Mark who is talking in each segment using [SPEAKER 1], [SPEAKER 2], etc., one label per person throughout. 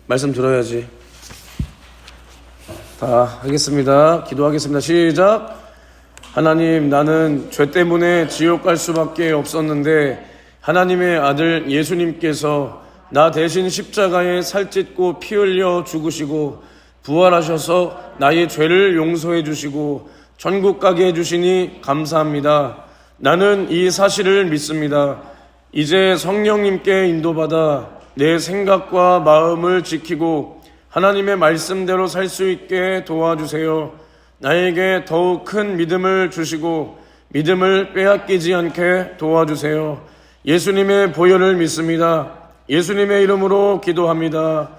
[SPEAKER 1] 말씀 들어야지. 다 하겠습니다. 기도하겠습니다. 시작. 하나님, 나는 죄 때문에 지옥 갈 수밖에 없었는데 하나님의 아들 예수님께서 나 대신 십자가에 살찢고 피 흘려 죽으시고 부활하셔서 나의 죄를 용서해 주시고 천국 가게 해주시니 감사합니다. 나는 이 사실을 믿습니다. 이제 성령님께 인도받아 내 생각과 마음을 지키고 하나님의 말씀대로 살 수 있게 도와주세요. 나에게 더욱 큰 믿음을 주시고 믿음을 빼앗기지 않게 도와주세요. 예수님의 보혈을 믿습니다. 예수님의 이름으로 기도합니다.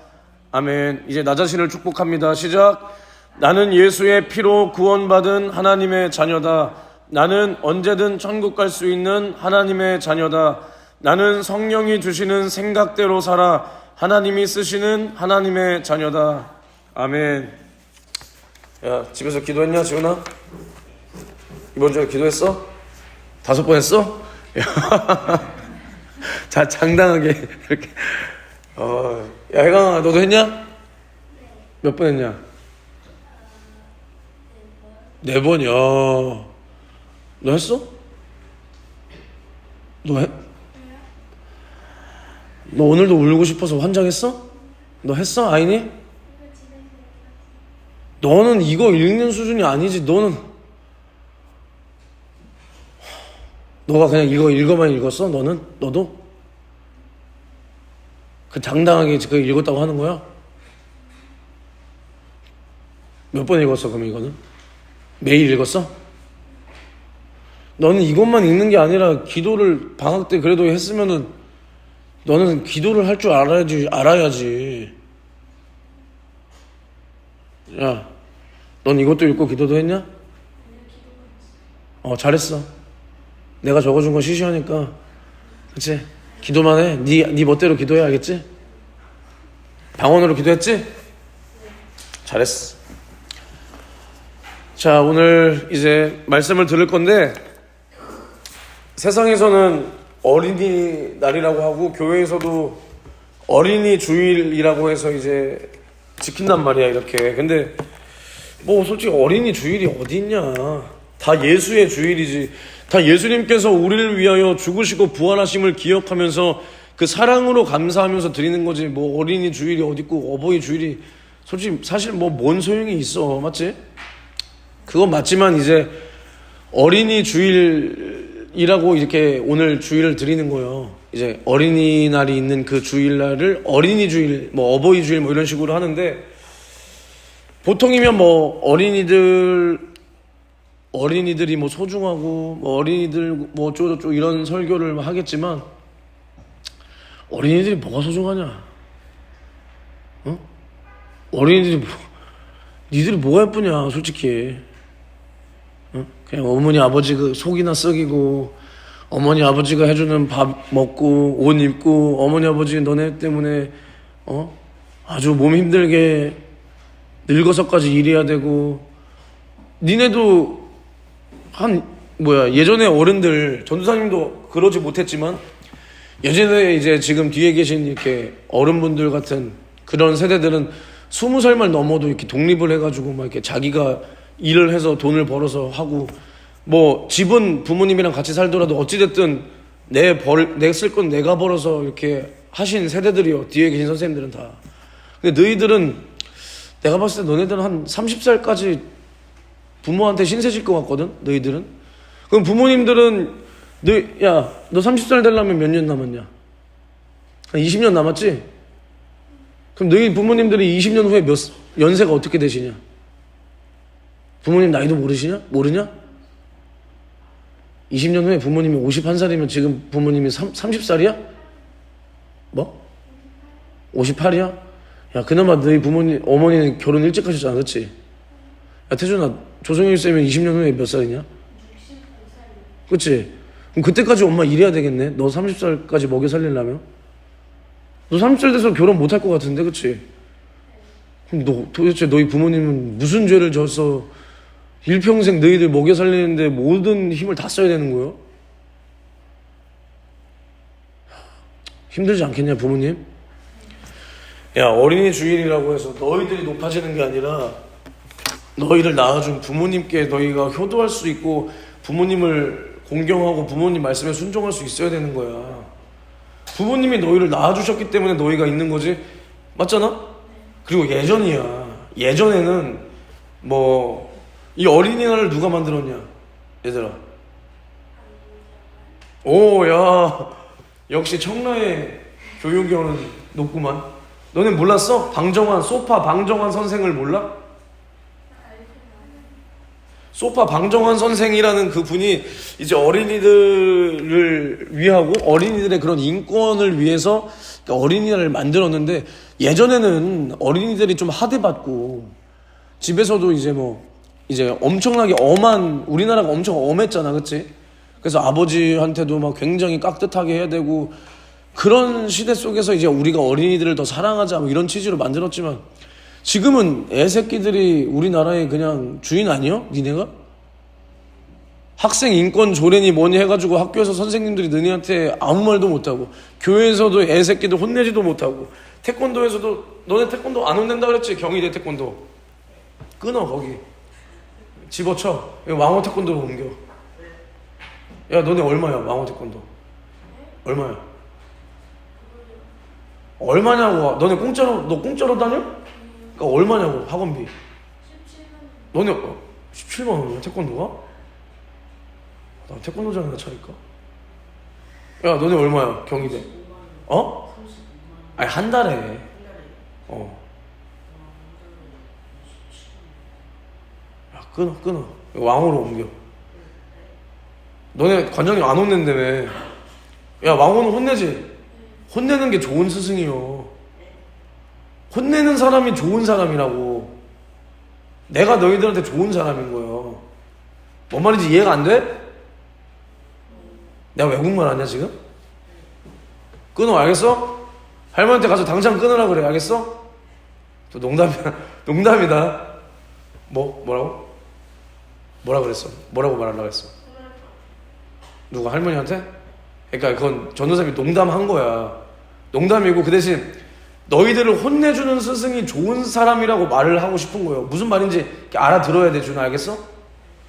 [SPEAKER 1] 아멘. 이제 나 자신을 축복합니다. 시작. 나는 예수의 피로 구원받은 하나님의 자녀다. 나는 언제든 천국 갈 수 있는 하나님의 자녀다. 나는 성령이 주시는 생각대로 살아 하나님이 쓰시는 하나님의 자녀다. 아멘. 야, 집에서 기도했냐, 지훈아? 이번 주에 기도했어? 5번 했어? 자, 장당하게 이렇게. 야, 혜강아, 너도 했냐? 몇 번 했냐? 4번이야. 너 했어? 너 해? 너 오늘도 울고 싶어서 환장했어? 너 했어, 아이니? 너는 이거 읽는 수준이 아니지. 너가 그냥 이거 읽어만 읽었어? 너도? 그 당당하게 그거 읽었다고 하는 거야? 몇 번 읽었어, 그럼 이거는? 매일 읽었어? 너는 이것만 읽는 게 아니라 기도를 방학 때 그래도 했으면은 너는 기도를 할 줄 알아야지. 야, 넌 이것도 읽고 기도도 했냐? 잘했어. 내가 적어준 거 시시하니까, 그치? 기도만 해. 네 멋대로 기도해, 알겠지? 방언으로 기도했지? 잘했어. 자, 오늘 이제 말씀을 들을 건데, 세상에서는 어린이날이라고 하고 교회에서도 어린이 주일이라고 해서 이제 지킨단 말이야, 이렇게. 근데 뭐 솔직히 어린이 주일이 어디 있냐. 다 예수의 주일이지. 다 예수님께서 우리를 위하여 죽으시고 부활하심을 기억하면서 그 사랑으로 감사하면서 드리는 거지. 뭐 어린이 주일이 어디 있고 어버이 주일이 솔직히 사실 뭐 뭔 소용이 있어. 맞지? 그건 맞지만 이제 어린이 주일이라고 이렇게 오늘 주일을 드리는 거예요. 이제 어린이날이 있는 그 주일날을 어린이 주일, 뭐 어버이 주일 뭐 이런 식으로 하는데, 보통이면 뭐 어린이들이 뭐 소중하고 뭐 어린이들 뭐 어쩌고저쩌고 이런 설교를 하겠지만, 어린이들이 뭐가 소중하냐? 어린이들이 니들이 뭐가 예쁘냐, 솔직히. 그냥 어머니 아버지 그 속이나 썩이고, 어머니 아버지가 해주는 밥 먹고 옷 입고, 어머니 아버지 너네 때문에 아주 몸 힘들게 늙어서까지 일해야 되고. 니네도 예전에 어른들, 전도사님도 그러지 못했지만 예전에 이제 지금 뒤에 계신 이렇게 어른분들 같은 그런 세대들은 20살만 넘어도 이렇게 독립을 해가지고 막 이렇게 자기가 일을 해서 돈을 벌어서 하고, 뭐 집은 부모님이랑 같이 살더라도 어찌됐든 내 쓸 건 내가 벌어서 이렇게 하신 세대들이요, 뒤에 계신 선생님들은 다. 근데 너희들은, 내가 봤을 때 너네들은 한 30살까지 부모한테 신세질 것 같거든, 너희들은. 그럼 부모님들은 너 30살 되려면 몇 년 남았냐? 한 20년 남았지? 그럼 너희 부모님들이 20년 후에 연세가 어떻게 되시냐? 부모님 나이도 모르냐? 20년 후에 부모님이 51살이면 지금 부모님이 30살이야? 뭐? 58이야? 야, 그나마 너희 어머니는 결혼 일찍 하셨잖아, 그치? 야, 태준아, 조성일 쌤은 20년 후에 몇 살이냐? 그치? 그럼 그때까지 엄마 일해야 되겠네? 너 30살까지 먹여 살리려면? 너 30살 돼서 결혼 못 할 것 같은데, 그치? 그럼 도대체 너희 부모님은 무슨 죄를 져서 일평생 너희들 먹여 살리는데 모든 힘을 다 써야 되는 거예요? 힘들지 않겠냐, 부모님? 야, 어린이 주일이라고 해서 너희들이 높아지는 게 아니라 너희를 낳아준 부모님께 너희가 효도할 수 있고 부모님을 공경하고 부모님 말씀에 순종할 수 있어야 되는 거야. 부모님이 너희를 낳아주셨기 때문에 너희가 있는 거지. 맞잖아? 그리고 예전에는 뭐 이 어린이날을 누가 만들었냐 얘들아. 오, 야, 역시 청라의 교육열은 높구만. 너네 몰랐어? 소파 방정환 선생을 몰라? 소파 방정환 선생이라는 그 분이 이제 어린이들을 위하고 어린이들의 그런 인권을 위해서 어린이날을 만들었는데, 예전에는 어린이들이 좀 하대받고 집에서도 이제 엄청나게 우리나라가 엄청 엄했잖아, 그치? 그래서 아버지한테도 막 굉장히 깍듯하게 해야 되고, 그런 시대 속에서 이제 우리가 어린이들을 더 사랑하자 뭐 이런 취지로 만들었지만, 지금은 애새끼들이 우리나라의 그냥 주인 아니야? 니네가? 학생 인권 조례니 뭐니 해가지고 학교에서 선생님들이 너네한테 아무 말도 못하고, 교회에서도 애새끼들 혼내지도 못하고, 태권도에서도 너네 태권도 안 혼낸다 그랬지? 경희대 태권도 끊어. 거기 집어쳐. 왕호 태권도로 옮겨. 야, 너네 얼마야? 왕호 태권도 얼마야? 얼마냐고. 너네 너 공짜로 다녀? 그러니까 얼마냐고 학원비. 17만 원. 너네 17만 원이야 태권도가? 나 태권도장이나 차릴까? 야, 너네 얼마야 경희대? 어? 아니, 한 달에. 야, 끊어. 왕호로 옮겨. 너네 관장님 안 혼낸다며. 야, 왕호는 혼내지? 혼내는 게 좋은 스승이요. 혼내는 사람이 좋은 사람이라고. 내가 너희들한테 좋은 사람인 거예요. 뭔 말인지 이해가 안 돼? 내가 외국말 하냐 지금? 끊어, 알겠어? 할머니한테 가서 당장 끊으라 그래, 알겠어? 또 농담이다. 뭐라고? 뭐라 그랬어? 뭐라고 말하려고 했어? 누가 할머니한테? 그러니까 그건 전도사님이 농담한 거야. 농담이고, 그 대신 너희들을 혼내주는 스승이 좋은 사람이라고 말을 하고 싶은 거예요. 무슨 말인지 알아들어야 돼, 준아, 알겠어?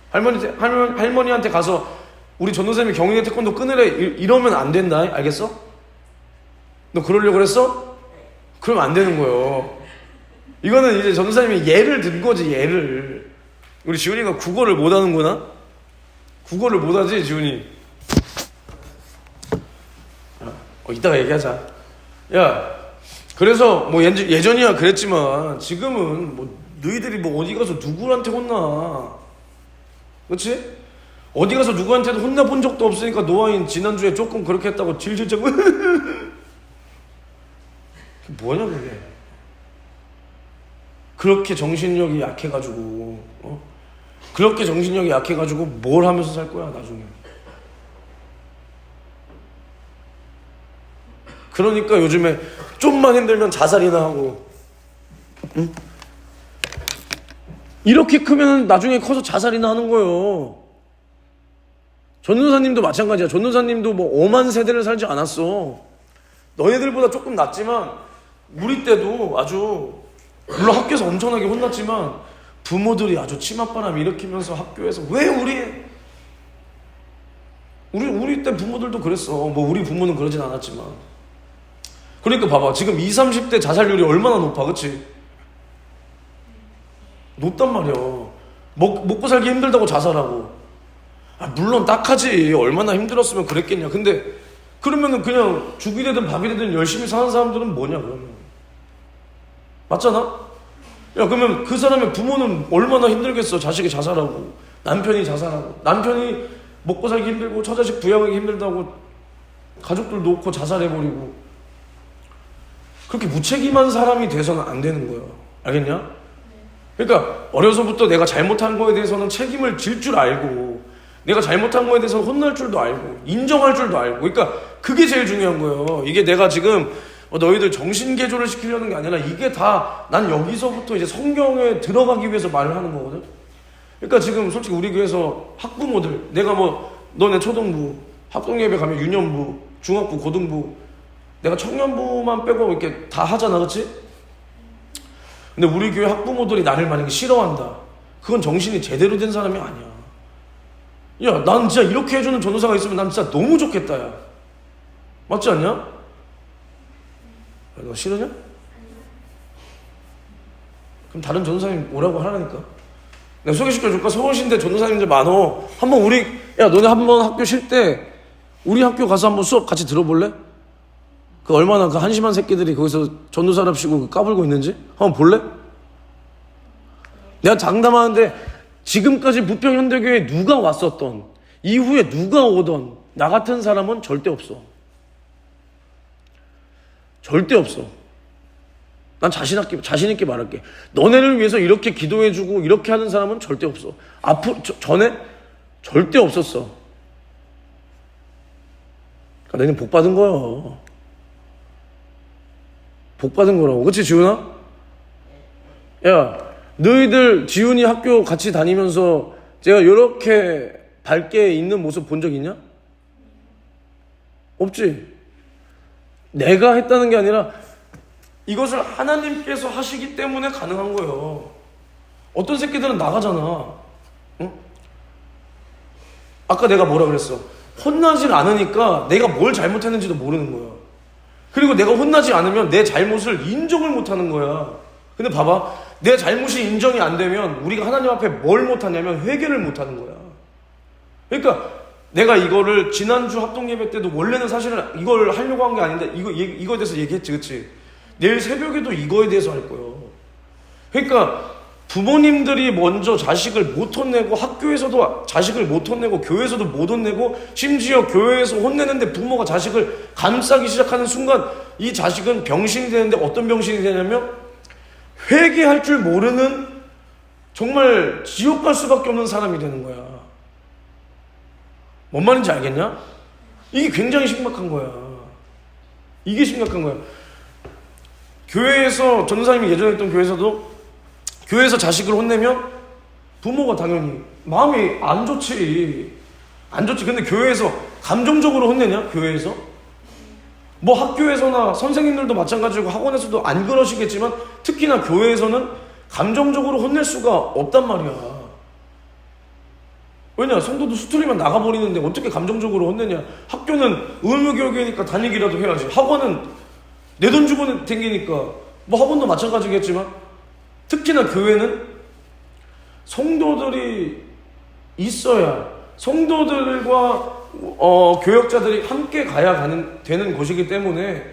[SPEAKER 1] 할머니한테 가서 우리 전도사님이 경희대 태권도 끊으래 이러면 안 된다, 알겠어? 너 그러려고 그랬어? 그러면 안 되는 거예요. 이거는 이제 전도사님이 예를 든 거지, 예를. 우리 지훈이가 국어를 못 하는구나? 국어를 못 하지, 지훈이? 이따가 얘기하자. 야, 그래서 뭐 예전이야 그랬지만 지금은 뭐 너희들이 뭐 어디 가서 누구한테 혼나, 그렇지? 어디 가서 누구한테도 혼나본 적도 없으니까 노아인 지난주에 조금 그렇게 했다고 질질 짜고 뭐냐 그게. 그렇게 정신력이 약해가지고 그렇게 정신력이 약해가지고 뭘 하면서 살 거야 나중에. 그러니까 요즘에 좀만 힘들면 자살이나 하고, 응? 이렇게 크면 나중에 커서 자살이나 하는 거예요. 전도사님도 마찬가지야. 전도사님도 뭐 엄한 세대를 살지 않았어. 너희들보다 조금 낫지만 우리 때도 아주, 물론 학교에서 엄청나게 혼났지만 부모들이 아주 치맛바람 일으키면서 학교에서 왜 우리 때 부모들도 그랬어. 뭐 우리 부모는 그러진 않았지만. 그러니까 봐봐, 지금 20, 30대 자살률이 얼마나 높아, 그치? 높단 말이야. 먹고 살기 힘들다고 자살하고. 물론 딱하지. 얼마나 힘들었으면 그랬겠냐. 근데 그러면은 그냥 죽이 되든 밥이 되든 열심히 사는 사람들은 뭐냐 그러면. 맞잖아? 야, 그러면 그 사람의 부모는 얼마나 힘들겠어. 자식이 자살하고, 남편이 자살하고, 남편이 먹고 살기 힘들고 처자식 부양하기 힘들다고 가족들 놓고 자살해버리고. 그렇게 무책임한 사람이 돼서는 안 되는 거예요. 알겠냐? 그러니까 어려서부터 내가 잘못한 거에 대해서는 책임을 질 줄 알고, 내가 잘못한 거에 대해서는 혼날 줄도 알고, 인정할 줄도 알고. 그러니까 그게 제일 중요한 거예요. 이게 내가 지금 너희들 정신 개조를 시키려는 게 아니라, 이게 다 난 여기서부터 이제 성경에 들어가기 위해서 말을 하는 거거든. 그러니까 지금 솔직히 우리 교회에서 학부모들, 내가 너네 초등부, 합동예배 가면 유년부, 중학부, 고등부, 내가 청년부만 빼고 이렇게 다 하잖아, 그치? 근데 우리 교회 학부모들이 나를 만약에 싫어한다, 그건 정신이 제대로 된 사람이 아니야. 야, 난 진짜 이렇게 해주는 전도사가 있으면 난 진짜 너무 좋겠다, 야. 맞지 않냐? 야, 너 싫으냐? 그럼 다른 전도사님 오라고 하라니까. 내가 소개시켜줄까? 서울신대 전도사님들 많어. 한번 우리, 야, 너네 한번 학교 쉴 때 우리 학교 가서 한번 수업 같이 들어볼래? 그 얼마나 그 한심한 새끼들이 거기서 전도사랍시고 까불고 있는지 한번 볼래? 내가 장담하는데 지금까지 부평현대교회에 누가 왔었던, 이후에 누가 오던 나 같은 사람은 절대 없어. 절대 없어. 난 자신 있게 말할게. 너네를 위해서 이렇게 기도해주고 이렇게 하는 사람은 절대 없어. 전에 절대 없었어. 그러니까 너희는 복 받은 거야. 복 받은 거라고. 그치, 지훈아? 야, 너희들 지훈이 학교 같이 다니면서 제가 이렇게 밝게 있는 모습 본 적 있냐? 없지. 내가 했다는 게 아니라 이것을 하나님께서 하시기 때문에 가능한 거예요. 어떤 새끼들은 나가잖아. 응? 아까 내가 뭐라 그랬어? 혼나질 않으니까 내가 뭘 잘못했는지도 모르는 거야. 그리고 내가 혼나지 않으면 내 잘못을 인정을 못하는 거야. 근데 봐봐, 내 잘못이 인정이 안 되면 우리가 하나님 앞에 뭘 못하냐면 회개를 못하는 거야. 그러니까 내가 이거를 지난주 합동예배 때도 원래는 사실은 이걸 하려고 한 게 아닌데 이거에 대해서 얘기했지, 그치? 내일 새벽에도 이거에 대해서 할 거예요. 그러니까 부모님들이 먼저 자식을 못 혼내고, 학교에서도 자식을 못 혼내고, 교회에서도 못 혼내고, 심지어 교회에서 혼내는데 부모가 자식을 감싸기 시작하는 순간 이 자식은 병신이 되는데 어떤 병신이 되냐면 회개할 줄 모르는, 정말 지옥 갈 수밖에 없는 사람이 되는 거야. 뭔 말인지 알겠냐? 이게 굉장히 심각한 거야. 이게 심각한 거야. 교회에서, 전도사님이 예전에 했던 교회에서도 교회에서 자식을 혼내면 부모가 당연히 마음이 안 좋지. 안 좋지. 근데 교회에서 감정적으로 혼내냐? 교회에서? 뭐 학교에서나 선생님들도 마찬가지고 학원에서도 안 그러시겠지만 특히나 교회에서는 감정적으로 혼낼 수가 없단 말이야. 왜냐? 성도도 수틀리면 나가버리는데 어떻게 감정적으로 혼내냐? 학교는 의무교육이니까 다니기라도 해야지. 학원은 내 돈 주고 댕기니까, 뭐 학원도 마찬가지겠지만 특히나 교회는 성도들이 있어야, 성도들과 교역자들이 함께 가야 되는 곳이기 때문에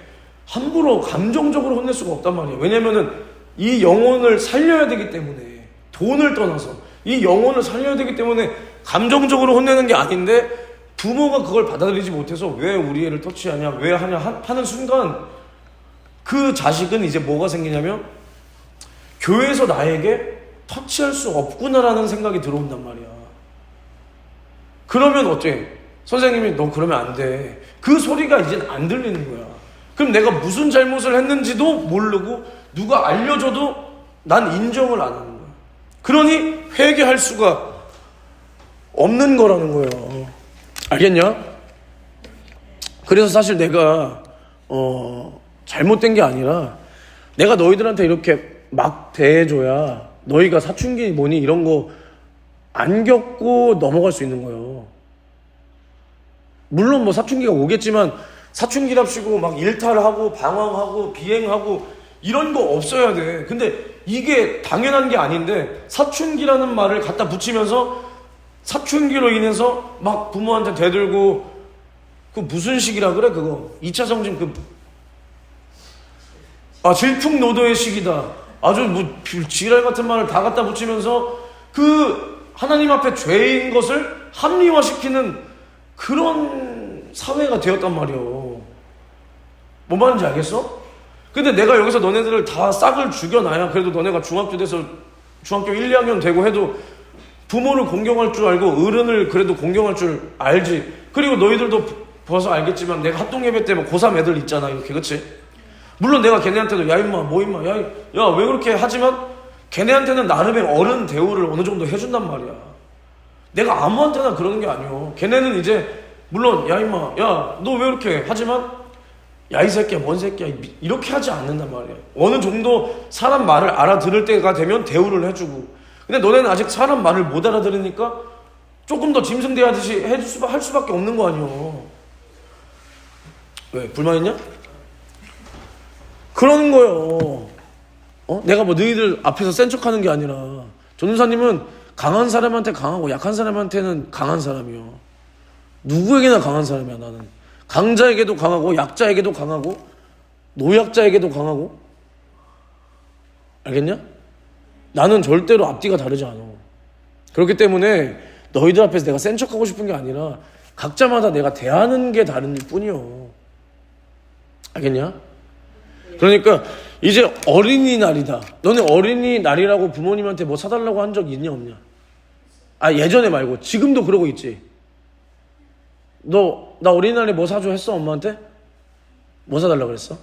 [SPEAKER 1] 함부로 감정적으로 혼낼 수가 없단 말이에요. 왜냐면은 이 영혼을 살려야 되기 때문에, 돈을 떠나서 이 영혼을 살려야 되기 때문에 감정적으로 혼내는 게 아닌데, 부모가 그걸 받아들이지 못해서 왜 우리 애를 터치하냐, 왜 하냐 하는 순간 그 자식은 이제 뭐가 생기냐면 교회에서 나에게 터치할 수 없구나라는 생각이 들어온단 말이야. 그러면 어때? 선생님이 너 그러면 안 돼. 그 소리가 이젠 안 들리는 거야. 그럼 내가 무슨 잘못을 했는지도 모르고 누가 알려줘도 난 인정을 안 하는 거야. 그러니 회개할 수가 없는 거라는 거예요. 알겠냐? 그래서 사실 내가 잘못된 게 아니라 내가 너희들한테 이렇게 막 대해줘야 너희가 사춘기 뭐니 이런 거 안 겪고 넘어갈 수 있는 거예요. 물론 뭐 사춘기가 오겠지만 사춘기랍시고 막 일탈하고 방황하고 비행하고 이런 거 없어야 돼. 근데 이게 당연한 게 아닌데 사춘기라는 말을 갖다 붙이면서 사춘기로 인해서 막 부모한테 대들고, 그 무슨 시기라 그래 그거? 2차 성징 질풍노도의 시기다. 아주 뭐 지랄 같은 말을 다 갖다 붙이면서 그 하나님 앞에 죄인 것을 합리화시키는 그런 사회가 되었단 말이오. 뭔 말인지 알겠어? 근데 내가 여기서 너네들을 다 싹을 죽여놔야 그래도 너네가 중학교 돼서 중학교 1, 2학년 되고 해도 부모를 공경할 줄 알고 어른을 그래도 공경할 줄 알지. 그리고 너희들도 봐서 알겠지만 내가 합동예배 때 뭐 고3 애들 있잖아 이렇게, 그치? 물론 내가 걔네한테도 야 임마 뭐 임마 야 왜 그렇게 하지만 걔네한테는 나름의 어른 대우를 어느 정도 해준단 말이야. 내가 아무한테나 그러는 게 아니오. 걔네는 이제 물론 야 임마 야 너 왜 이렇게 하지만 야 이 새끼야 뭔 새끼야 이렇게 하지 않는단 말이야. 어느 정도 사람 말을 알아들을 때가 되면 대우를 해주고. 근데 너네는 아직 사람 말을 못 알아들으니까 조금 더 짐승대하듯이 할 수밖에 없는 거 아니야. 왜 불만 있냐? 그러는 거요. 내가 뭐 너희들 앞에서 센 척하는 게 아니라 전도사님은 강한 사람한테 강하고 약한 사람한테는 강한 사람이요. 누구에게나 강한 사람이야. 나는 강자에게도 강하고 약자에게도 강하고 노약자에게도 강하고. 알겠냐? 나는 절대로 앞뒤가 다르지 않아. 그렇기 때문에 너희들 앞에서 내가 센 척하고 싶은 게 아니라 각자마다 내가 대하는 게 다른 뿐이요. 알겠냐? 그러니까 이제 어린이날이다. 너네 어린이날이라고 부모님한테 뭐 사달라고 한 적 있냐 없냐? 예전에 말고 지금도 그러고 있지. 너 나 어린이날에 뭐 사줘 했어? 엄마한테? 뭐 사달라고 그랬어?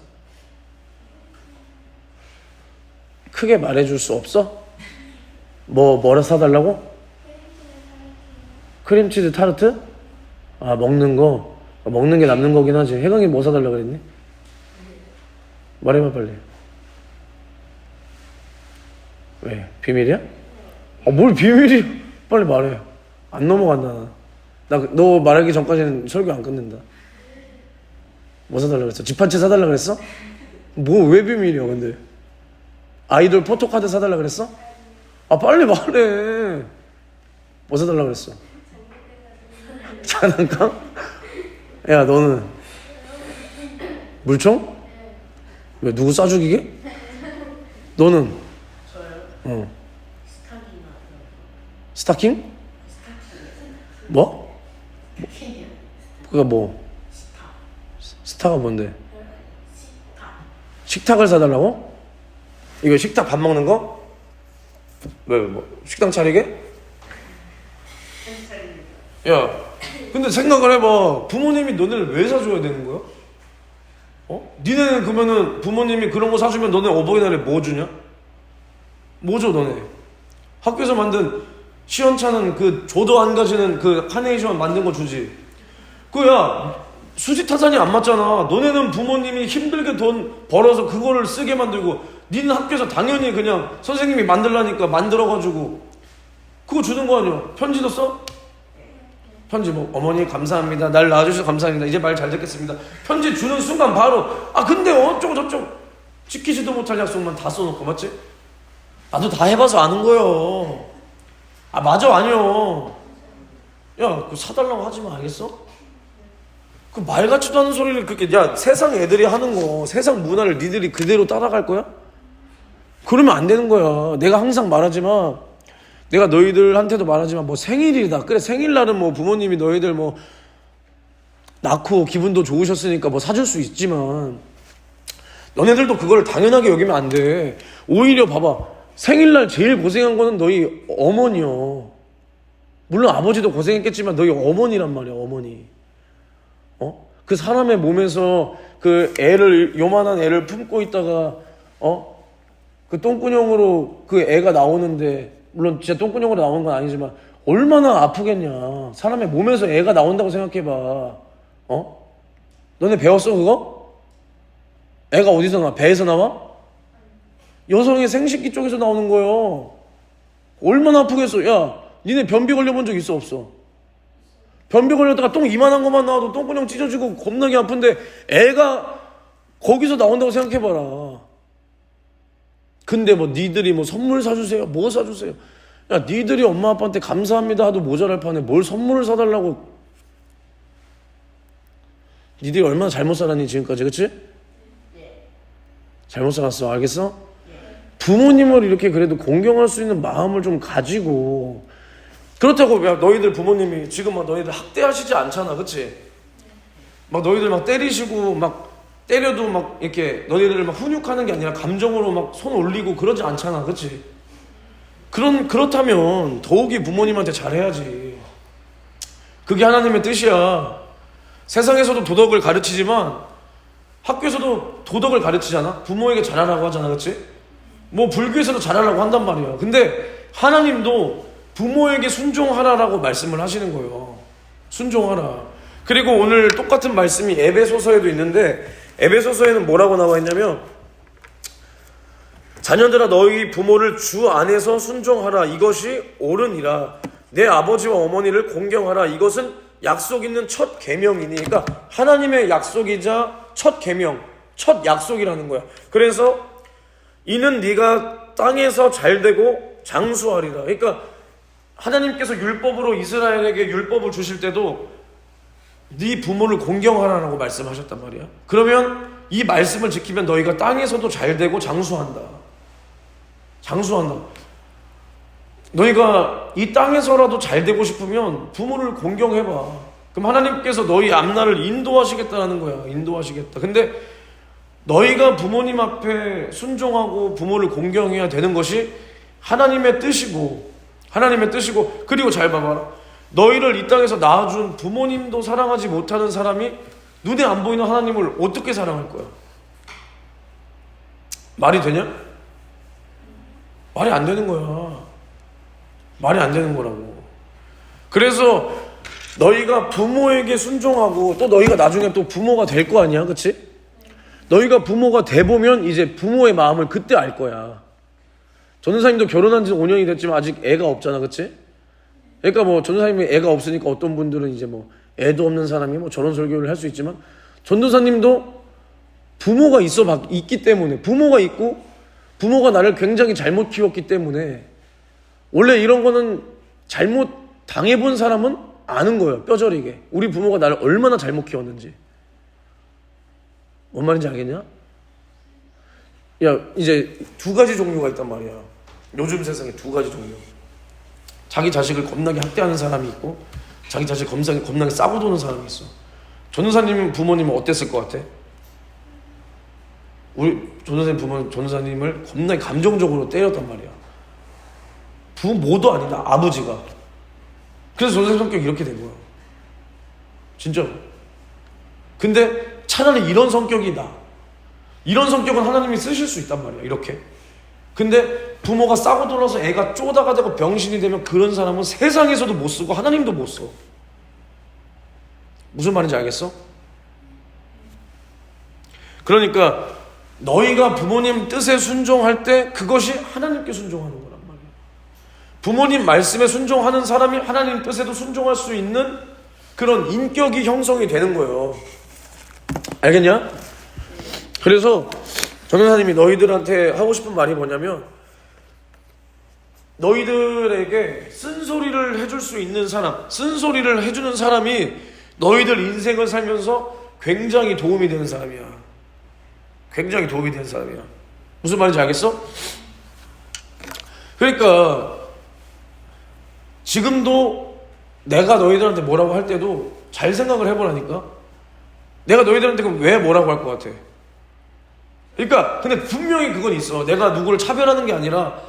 [SPEAKER 1] 크게 말해줄 수 없어? 뭐라 사달라고? 크림치즈 타르트? 먹는 거. 먹는 게 남는 거긴 하지. 혜경이 뭐 사달라고 그랬니? 말해봐 빨리. 왜? 비밀이야? 뭘 비밀이야? 빨리 말해. 안 넘어간다. 너 말하기 전까지는 설교 안 끝낸다. 뭐 사달라고 그랬어? 집 한 채 사달라고 그랬어? 뭐 왜 비밀이야 근데? 아이돌 포토카드 사달라고 그랬어? 빨리 말해. 뭐 사달라고 그랬어? 장난감? 야 너는 물총? 왜 누구 싸죽이게? 너는? 저요? 스타킹? 뭐? 그니까 뭐? 스타가 뭔데? 식탁을 사달라고? 이거 식탁 밥 먹는 거? 왜 뭐 식당 차리게? 야 근데 생각을 해봐. 부모님이 너네를 왜 사줘야 되는 거야? 니네는 그러면은 부모님이 그런 거 사주면 너네 어버이날에 뭐 주냐? 뭐 줘 너네? 학교에서 만든 시원찮은 그 조도 안 가지는 그 카네이션 만든 거 주지. 그야 수지타산이 안 맞잖아. 너네는 부모님이 힘들게 돈 벌어서 그거를 쓰게 만들고, 니는 학교에서 당연히 그냥 선생님이 만들라니까 만들어가지고 그거 주는 거 아니야. 편지도 써? 편지 뭐 어머니 감사합니다. 날 낳아주셔서 감사합니다. 이제 말 잘 듣겠습니다. 편지 주는 순간 바로 근데 어쩌고 저쩌고 지키지도 못할 약속만 다 써놓고. 맞지? 나도 다 해봐서 아는 거요. 맞아 아니요. 야 그거 사달라고 하지 마. 알겠어? 그 말 같지도 않은 소리를 그렇게. 세상 애들이 하는 거, 세상 문화를 니들이 그대로 따라갈 거야? 그러면 안 되는 거야. 내가 항상 말하지만, 내가 너희들한테도 말하지만, 뭐 생일이다. 그래 생일날은 뭐 부모님이 너희들 뭐 낳고 기분도 좋으셨으니까 뭐 사줄 수 있지만, 너네들도 그걸 당연하게 여기면 안 돼. 오히려 봐봐. 생일날 제일 고생한 거는 너희 어머니요. 물론 아버지도 고생했겠지만 너희 어머니란 말이야. 어머니. 그 사람의 몸에서 그 애를, 요만한 애를 품고 있다가 그 똥구녕으로 그 애가 나오는데, 물론 진짜 똥구녕으로 나오는 건 아니지만 얼마나 아프겠냐. 사람의 몸에서 애가 나온다고 생각해봐. 너네 배웠어 그거? 애가 어디서 나와? 배에서 나와? 여성의 생식기 쪽에서 나오는 거예요. 얼마나 아프겠어. 야 니네 변비 걸려본 적 있어 없어? 변비 걸렸다가 똥 이만한 것만 나와도 똥구녕 찢어지고 겁나게 아픈데 애가 거기서 나온다고 생각해봐라. 근데 뭐 니들이 뭐 선물 사주세요, 뭐 사주세요. 야 니들이 엄마 아빠한테 감사합니다 하도 모자랄 판에 뭘 선물을 사달라고. 니들이 얼마나 잘못 살았니 지금까지. 그치? 잘못 살았어. 알겠어? 부모님을 이렇게 그래도 공경할 수 있는 마음을 좀 가지고. 그렇다고 야 너희들 부모님이 지금 막 너희들 학대하시지 않잖아. 그치? 막 너희들 막 때리시고 막 때려도 막 이렇게 너희들을 막 훈육하는 게 아니라 감정으로 막 손 올리고 그러지 않잖아. 그치? 그렇다면 더욱이 부모님한테 잘해야지. 그게 하나님의 뜻이야. 세상에서도 도덕을 가르치지만 학교에서도 도덕을 가르치잖아. 부모에게 잘하라고 하잖아. 그치? 뭐 불교에서도 잘하라고 한단 말이야. 근데 하나님도 부모에게 순종하라라고 말씀을 하시는 거예요. 순종하라. 그리고 오늘 똑같은 말씀이 에베소서에도 있는데 에베소서에는 뭐라고 나와 있냐면, 자녀들아 너희 부모를 주 안에서 순종하라. 이것이 옳으니라. 내 아버지와 어머니를 공경하라. 이것은 약속 있는 첫 계명이니. 그러니까 하나님의 약속이자 첫 계명, 첫 약속이라는 거야. 그래서 이는 네가 땅에서 잘되고 장수하리라. 그러니까 하나님께서 율법으로 이스라엘에게 율법을 주실 때도 네 부모를 공경하라라고 말씀하셨단 말이야. 그러면 이 말씀을 지키면 너희가 땅에서도 잘되고 장수한다. 장수한다. 너희가 이 땅에서라도 잘되고 싶으면 부모를 공경해봐. 그럼 하나님께서 너희 앞날을 인도하시겠다는 거야. 인도하시겠다. 근데 너희가 부모님 앞에 순종하고 부모를 공경해야 되는 것이 하나님의 뜻이고, 하나님의 뜻이고, 그리고 잘 봐봐라. 너희를 이 땅에서 낳아준 부모님도 사랑하지 못하는 사람이 눈에 안 보이는 하나님을 어떻게 사랑할 거야? 말이 되냐? 말이 안 되는 거야. 말이 안 되는 거라고. 그래서 너희가 부모에게 순종하고, 또 너희가 나중에 또 부모가 될 거 아니야, 그치? 너희가 부모가 돼보면 이제 부모의 마음을 그때 알 거야. 전도사님도 결혼한 지 5년이 됐지만 아직 애가 없잖아, 그치? 그러니까 뭐 전도사님이 애가 없으니까 어떤 분들은 이제 뭐 애도 없는 사람이 뭐 저런 설교를 할 수 있지만, 전도사님도 부모가 있기 때문에, 부모가 있고 부모가 나를 굉장히 잘못 키웠기 때문에, 원래 이런 거는 잘못 당해본 사람은 아는 거예요. 뼈저리게 우리 부모가 나를 얼마나 잘못 키웠는지. 뭔 말인지 알겠냐? 야, 이제 두 가지 종류가 있단 말이야. 요즘 세상에 두 가지 종류. 자기 자식을 겁나게 학대하는 사람이 있고, 자기 자식 겁나게 싸고 도는 사람이 있어. 전도사님 부모님은 어땠을 것 같아? 우리 전도사님 부모는 전도사님을 겁나게 감정적으로 때렸단 말이야. 부모도 아니다, 아버지가. 그래서 전도사님 성격이 이렇게 된 거야. 진짜로. 근데 차라리 이런 성격이 나. 이런 성격은 하나님이 쓰실 수 있단 말이야, 이렇게. 근데 부모가 싸고 돌아서 애가 쪼다가 되고 병신이 되면 그런 사람은 세상에서도 못 쓰고 하나님도 못 써. 무슨 말인지 알겠어? 그러니까 너희가 부모님 뜻에 순종할 때 그것이 하나님께 순종하는 거란 말이야. 부모님 말씀에 순종하는 사람이 하나님 뜻에도 순종할 수 있는 그런 인격이 형성이 되는 거예요. 알겠냐? 그래서 전도사님이 너희들한테 하고 싶은 말이 뭐냐면, 너희들에게 쓴소리를 해줄 수 있는 사람, 쓴소리를 해주는 사람이 너희들 인생을 살면서 굉장히 도움이 되는 사람이야. 굉장히 도움이 되는 사람이야. 무슨 말인지 알겠어? 그러니까 지금도 내가 너희들한테 뭐라고 할 때도 잘 생각을 해보라니까. 내가 너희들한테 그럼 왜 뭐라고 할 것 같아? 그러니까 근데 분명히 그건 있어. 내가 누구를 차별하는 게 아니라,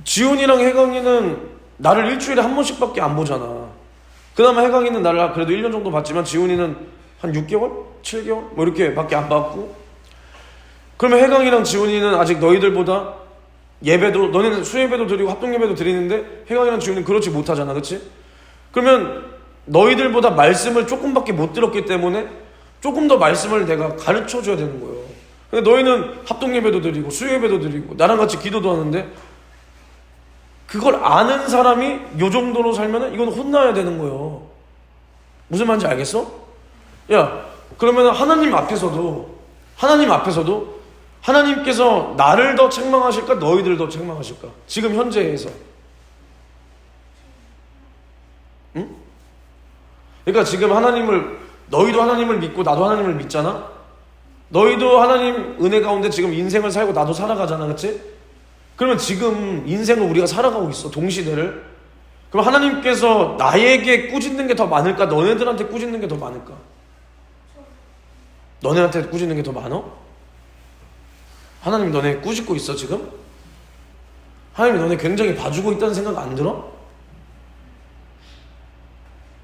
[SPEAKER 1] 지훈이랑 혜강이는 나를 일주일에 한 번씩밖에 안 보잖아. 그나마 혜강이는 나를 그래도 1년 정도 봤지만 지훈이는 한 6개월? 7개월? 뭐 이렇게 밖에 안 봤고. 그러면 혜강이랑 지훈이는 아직 너희들보다 예배도, 너네는 수예배도 드리고 합동예배도 드리는데 혜강이랑 지훈이는 그렇지 못하잖아, 그치? 그러면 너희들보다 말씀을 조금밖에 못 들었기 때문에 조금 더 말씀을 내가 가르쳐줘야 되는 거예요. 근데 너희는 합동예배도 드리고 수요예배도 드리고 나랑 같이 기도도 하는데, 그걸 아는 사람이 요 정도로 살면은 이건 혼나야 되는 거예요. 무슨 말인지 알겠어? 야, 그러면 하나님 앞에서도 하나님께서 나를 더 책망하실까, 너희들 더 책망하실까? 지금 현재에서. 응? 그러니까 지금 너희도 하나님을 믿고 나도 하나님을 믿잖아? 너희도 하나님 은혜 가운데 지금 인생을 살고 나도 살아가잖아, 그치? 그러면 지금 인생을 우리가 살아가고 있어, 동시대를. 그럼 하나님께서 나에게 꾸짖는 게 더 많을까, 너네들한테 꾸짖는 게 더 많을까? 너네한테 꾸짖는 게 더 많어? 하나님 너네 꾸짖고 있어 지금? 하나님이 너네 굉장히 봐주고 있다는 생각 안 들어?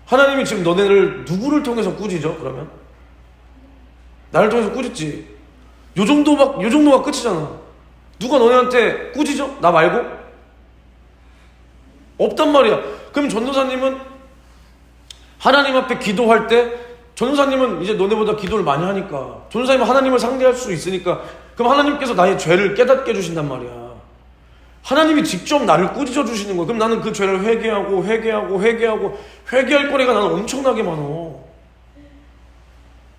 [SPEAKER 1] 하나님이 지금 너네를 누구를 통해서 꾸짖어? 그러면 나를 통해서 꾸짖지. 요 정도가 끝이잖아. 누가 너네한테 꾸짖어? 나 말고? 없단 말이야. 그럼 전도사님은 하나님 앞에 기도할 때 전도사님은 이제 너네보다 기도를 많이 하니까, 전도사님은 하나님을 상대할 수 있으니까, 그럼 하나님께서 나의 죄를 깨닫게 해주신단 말이야. 하나님이 직접 나를 꾸짖어 주시는 거야. 그럼 나는 그 죄를 회개하고 회개할 거리가 나는 엄청나게 많어.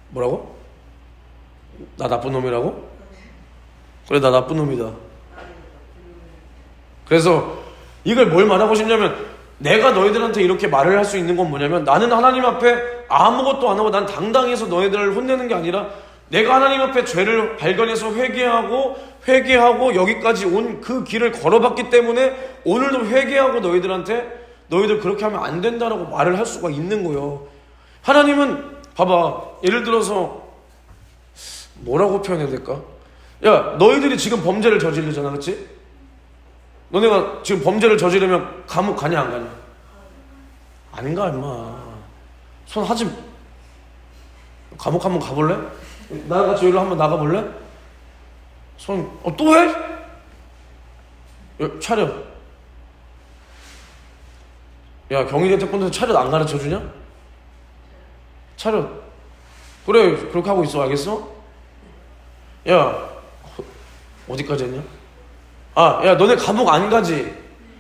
[SPEAKER 1] 뭐라고? 나 나쁜 놈이라고? 그래, 나 나쁜 놈이다. 그래서 이걸 뭘 말하고 싶냐면, 내가 너희들한테 이렇게 말을 할 수 있는 건 뭐냐면, 나는 하나님 앞에 아무것도 안 하고 난 당당해서 너희들을 혼내는 게 아니라, 내가 하나님 앞에 죄를 발견해서 회개하고 여기까지 온 그 길을 걸어봤기 때문에 오늘도 회개하고 너희들 그렇게 하면 안 된다라고 말을 할 수가 있는 거예요. 하나님은 봐봐, 예를 들어서 뭐라고 표현해야 될까? 야, 너희들이 지금 범죄를 저지르잖아, 그치? 너네가 지금 범죄를 저지르면 감옥 가냐 안 가냐? 아닌가 임마. 손 하지. 감옥 한번 가볼래? 나랑 같이 여기로 한번 나가볼래? 손, 또 해? 야, 차렷. 야, 경희대 태권도에서 차렷 안 가르쳐주냐? 차렷. 그래, 그렇게 하고 있어, 알겠어? 야, 어디까지 했냐? 야, 너네 감옥 안 가지?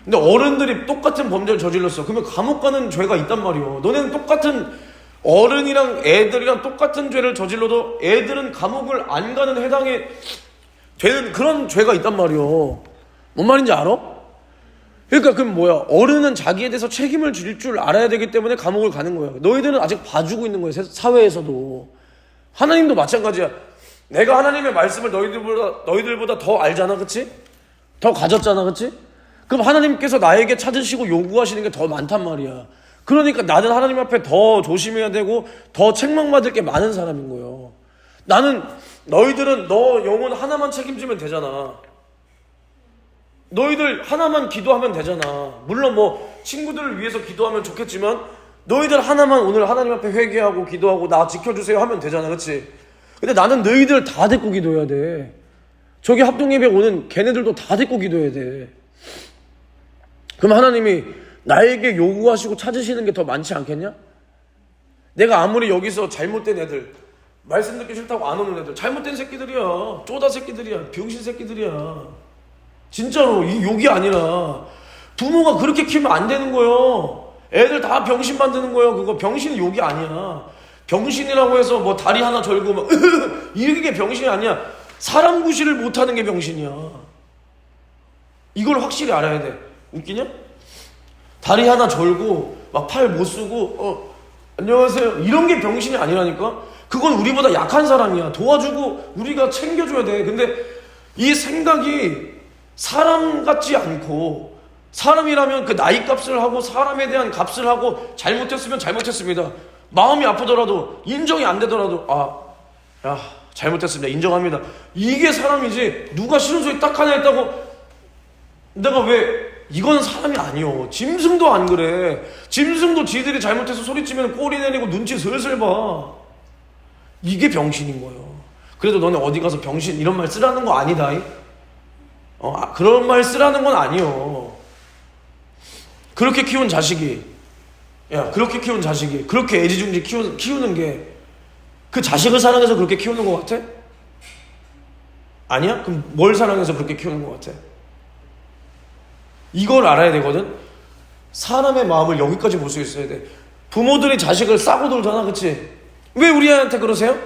[SPEAKER 1] 근데 어른들이 똑같은 범죄를 저질렀어. 그러면 감옥 가는 죄가 있단 말이오. 너네는 똑같은 어른이랑 애들이랑 똑같은 죄를 저질러도 애들은 감옥을 안 가는 해당에 되는 그런 죄가 있단 말이오. 뭔 말인지 알아? 그러니까 그럼 뭐야? 어른은 자기에 대해서 책임을 질 줄 알아야 되기 때문에 감옥을 가는 거야. 너희들은 아직 봐주고 있는 거야, 사회에서도. 하나님도 마찬가지야. 내가 하나님의 말씀을 너희들보다 더 알잖아, 그치? 더 가졌잖아, 그치? 그럼 하나님께서 나에게 찾으시고 요구하시는 게 더 많단 말이야. 그러니까 나는 하나님 앞에 더 조심해야 되고 더 책망받을 게 많은 사람인 거예요. 너희들은 너 영혼 하나만 책임지면 되잖아. 너희들 하나만 기도하면 되잖아. 물론 뭐 친구들을 위해서 기도하면 좋겠지만 너희들 하나만 오늘 하나님 앞에 회개하고 기도하고 나 지켜주세요 하면 되잖아, 그치? 근데 나는 너희들 다 데리고 기도해야 돼. 저기 합동예배 오는 걔네들도 다 데리고 기도해야 돼. 그럼 하나님이 나에게 요구하시고 찾으시는 게 더 많지 않겠냐? 내가 아무리 여기서 잘못된 애들, 말씀 듣기 싫다고 안 오는 애들, 잘못된 새끼들이야. 쪼다 새끼들이야. 병신 새끼들이야. 진짜로 이 욕이 아니라 부모가 그렇게 키우면 안 되는 거예요. 애들 다 병신 만드는 거예요. 그거 병신이 욕이 아니야. 병신이라고 해서 뭐 다리 하나 절고 막 이게 병신이 아니야. 사람 구실을 못하는 게 병신이야. 이걸 확실히 알아야 돼. 웃기냐? 다리 하나 절고 막 팔 못 쓰고 안녕하세요 이런 게 병신이 아니라니까. 그건 우리보다 약한 사람이야. 도와주고 우리가 챙겨줘야 돼. 근데 이 생각이 사람 같지 않고, 사람이라면 그 나이 값을 하고 사람에 대한 값을 하고 잘못했으면 잘못했습니다. 마음이 아프더라도 인정이 안 되더라도 야 잘못했습니다 인정합니다. 이게 사람이지. 누가 싫은 소리 딱 하나 했다고 내가 왜, 이건 사람이 아니요. 짐승도 안 그래. 짐승도 지들이 잘못해서 소리치면 꼬리 내리고 눈치 슬슬 봐. 이게 병신인 거예요. 그래도 너네 어디 가서 병신 이런 말 쓰라는 거 아니다. 그런 말 쓰라는 건 아니요. 그렇게 키운 자식이 그렇게 애지중지 키우는 게 그 자식을 사랑해서 그렇게 키우는 것 같아? 아니야? 그럼 뭘 사랑해서 그렇게 키우는 것 같아? 이걸 알아야 되거든. 사람의 마음을 여기까지 볼 수 있어야 돼. 부모들이 자식을 싸고 돌잖아, 그치? 왜 우리 애한테 그러세요?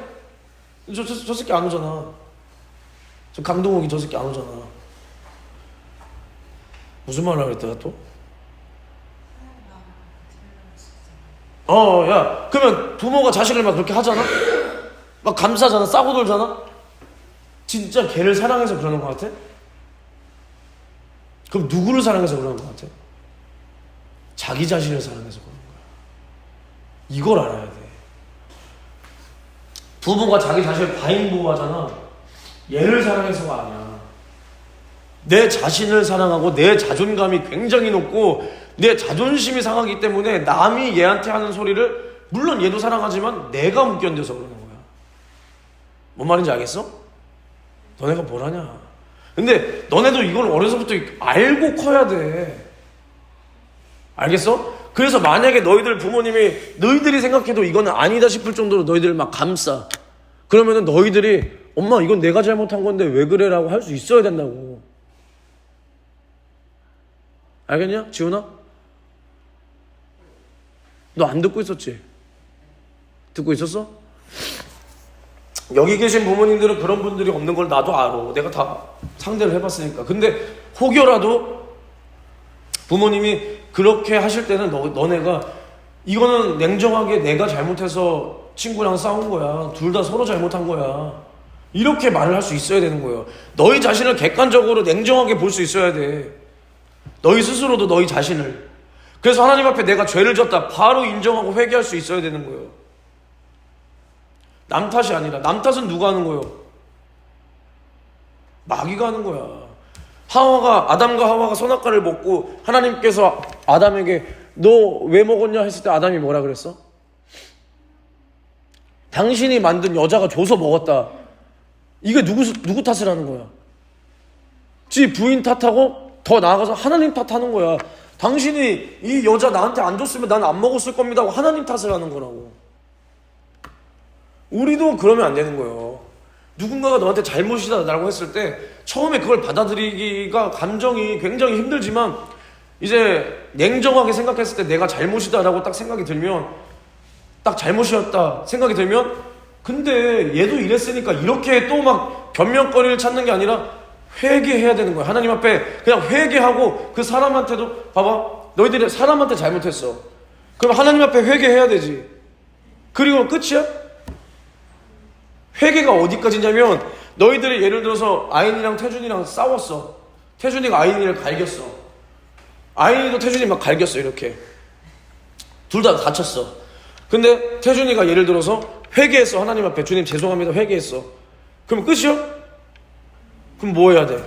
[SPEAKER 1] 저 새끼 안 오잖아. 저 강동욱이 저 새끼 안 오잖아. 무슨 말 하려 했다가 또? 야, 그러면 부모가 자식을 막 그렇게 하잖아? 막 감싸잖아, 싸고 돌잖아? 진짜 걔를 사랑해서 그러는 것 같아? 그럼 누구를 사랑해서 그러는 것 같아? 자기 자신을 사랑해서 그러는 거야. 이걸 알아야 돼. 부부가 자기 자신을 과잉보호하잖아. 얘를 사랑해서가 아니야. 내 자신을 사랑하고 내 자존감이 굉장히 높고 내 자존심이 상하기 때문에 남이 얘한테 하는 소리를, 물론 얘도 사랑하지만 내가 못 견뎌서 그러는 거야. 뭔 말인지 알겠어? 너네가 뭘 하냐? 근데 너네도 이걸 어려서부터 알고 커야 돼. 알겠어? 그래서 만약에 너희들 부모님이 너희들이 생각해도 이거는 아니다 싶을 정도로 너희들을 막 감싸. 그러면은 너희들이 엄마 이건 내가 잘못한 건데 왜 그래라고 할 수 있어야 된다고. 알겠냐? 지훈아? 너 안 듣고 있었지? 듣고 있었어? 여기 계신 부모님들은 그런 분들이 없는 걸 나도 알아. 내가 다 상대를 해봤으니까. 근데 혹여라도 부모님이 그렇게 하실 때는 너네가 이거는 냉정하게 내가 잘못해서 친구랑 싸운 거야. 둘 다 서로 잘못한 거야. 이렇게 말을 할 수 있어야 되는 거예요. 너희 자신을 객관적으로 냉정하게 볼 수 있어야 돼. 너희 스스로도 너희 자신을. 그래서 하나님 앞에 내가 죄를 졌다 바로 인정하고 회개할 수 있어야 되는 거예요. 남 탓이 아니라. 남 탓은 누가 하는 거예요? 마귀가 하는 거야. 아담과 하와가 선악과를 먹고 하나님께서 아담에게 너 왜 먹었냐 했을 때 아담이 뭐라 그랬어? 당신이 만든 여자가 줘서 먹었다. 이게 누구 탓을 하는 거야? 지 부인 탓하고 더 나아가서 하나님 탓하는 거야. 당신이 이 여자 나한테 안 줬으면 난 안 먹었을 겁니다 하고 하나님 탓을 하는 거라고. 우리도 그러면 안 되는 거예요. 누군가가 너한테 잘못이다 라고 했을 때 처음에 그걸 받아들이기가 감정이 굉장히 힘들지만 이제 냉정하게 생각했을 때 내가 잘못이다 라고 딱 생각이 들면, 딱 잘못이었다 생각이 들면, 근데 얘도 이랬으니까 이렇게 또 막 변명거리를 찾는 게 아니라 회개해야 되는 거야. 하나님 앞에 그냥 회개하고 그 사람한테도 봐봐, 너희들이 사람한테 잘못했어. 그럼 하나님 앞에 회개해야 되지. 그리고 끝이야? 회개가 어디까지냐면 너희들이 예를 들어서 아인이랑 태준이랑 싸웠어. 태준이가 아인이를 갈겼어. 아인이도 태준이 막 갈겼어. 이렇게 둘 다 다쳤어. 근데 태준이가 예를 들어서 회개했어. 하나님 앞에 주님 죄송합니다 회개했어. 그럼 끝이야? 그럼 뭐 해야 돼?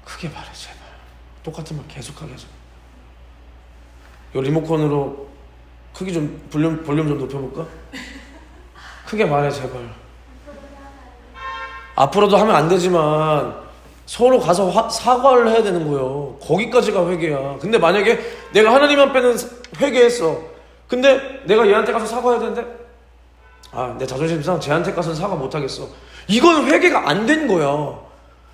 [SPEAKER 1] 크게 말해 제발. 똑같은 말 계속하게 해줘. 이 리모컨으로 크기 좀 볼륨 좀 높여볼까? 크게 말해 제발. 앞으로도 하면 안 되지만 서로 가서 사과를 해야 되는 거예요. 거기까지가 회개야. 근데 만약에 내가 하나님 앞에는 회개했어. 근데 내가 얘한테 가서 사과해야 되는데 내 자존심상 쟤한테 가서는 사과 못하겠어. 이건 회개가 안 된 거야.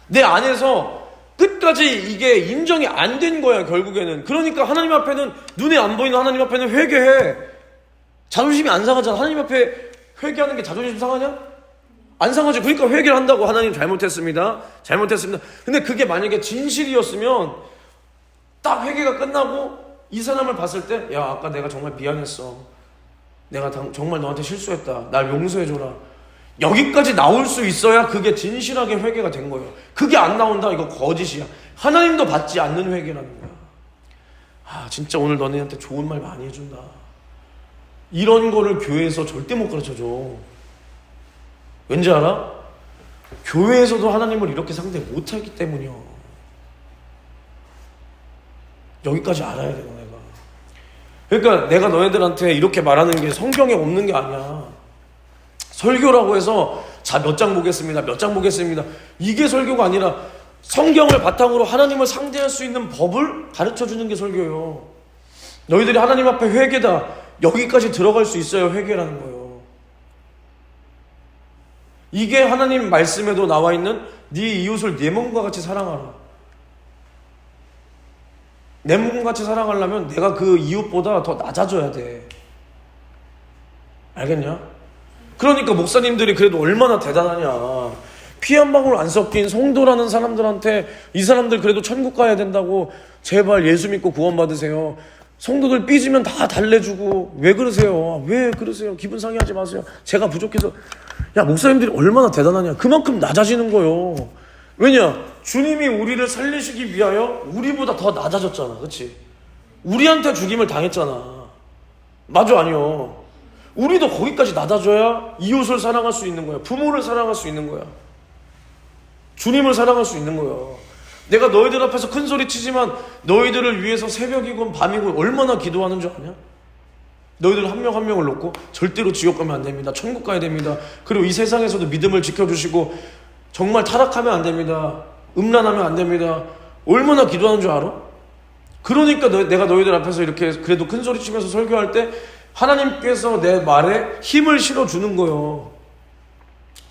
[SPEAKER 1] 내 안에서 끝까지 이게 인정이 안 된 거야 결국에는. 그러니까 하나님 앞에는, 눈에 안 보이는 하나님 앞에는 회개해. 자존심이 안 상하잖아. 하나님 앞에 회개하는 게 자존심 상하냐? 안 상하지. 그러니까 회개를 한다고. 하나님 잘못했습니다. 근데 그게 만약에 진실이었으면 딱 회개가 끝나고 이 사람을 봤을 때 야 아까 내가 정말 미안했어. 내가 정말 너한테 실수했다. 날 용서해줘라. 여기까지 나올 수 있어야 그게 진실하게 회개가 된 거예요. 그게 안 나온다 이거 거짓이야. 하나님도 받지 않는 회개라는 거야. 진짜 오늘 너네한테 좋은 말 많이 해준다. 이런 거를 교회에서 절대 못 가르쳐줘. 왠지 알아? 교회에서도 하나님을 이렇게 상대 못하기 때문이요. 여기까지 알아야 돼요 내가. 그러니까 내가 너네들한테 이렇게 말하는 게 성경에 없는 게 아니야. 설교라고 해서 자 몇 장 보겠습니다. 이게 설교가 아니라 성경을 바탕으로 하나님을 상대할 수 있는 법을 가르쳐주는 게 설교예요. 너희들이 하나님 앞에 회개다. 여기까지 들어갈 수 있어야 회개라는 거예요. 이게 하나님 말씀에도 나와 있는 네 이웃을 네 몸과 같이 사랑하라. 내 몸과 같이 사랑하려면 내가 그 이웃보다 더 낮아져야 돼. 알겠냐? 그러니까 목사님들이 그래도 얼마나 대단하냐. 피 한 방울 안 섞인 성도라는 사람들한테 이 사람들 그래도 천국 가야 된다고 제발 예수 믿고 구원 받으세요. 성도들 삐지면 다 달래주고 왜 그러세요? 왜 그러세요? 기분 상해하지 마세요. 제가 부족해서. 야 목사님들이 얼마나 대단하냐. 그만큼 낮아지는 거요. 왜냐? 주님이 우리를 살리시기 위하여 우리보다 더 낮아졌잖아. 그치? 우리한테 죽임을 당했잖아. 맞아 아니요? 우리도 거기까지 낮아져야 이웃을 사랑할 수 있는 거야. 부모를 사랑할 수 있는 거야. 주님을 사랑할 수 있는 거야. 내가 너희들 앞에서 큰 소리 치지만 너희들을 위해서 새벽이건 밤이건 얼마나 기도하는 줄 아냐? 너희들 한 명 한 명을 놓고 절대로 지옥 가면 안 됩니다. 천국 가야 됩니다. 그리고 이 세상에서도 믿음을 지켜주시고 정말 타락하면 안 됩니다. 음란하면 안 됩니다. 얼마나 기도하는 줄 알아? 그러니까 내가 너희들 앞에서 이렇게 그래도 큰 소리 치면서 설교할 때 하나님께서 내 말에 힘을 실어주는 거예요.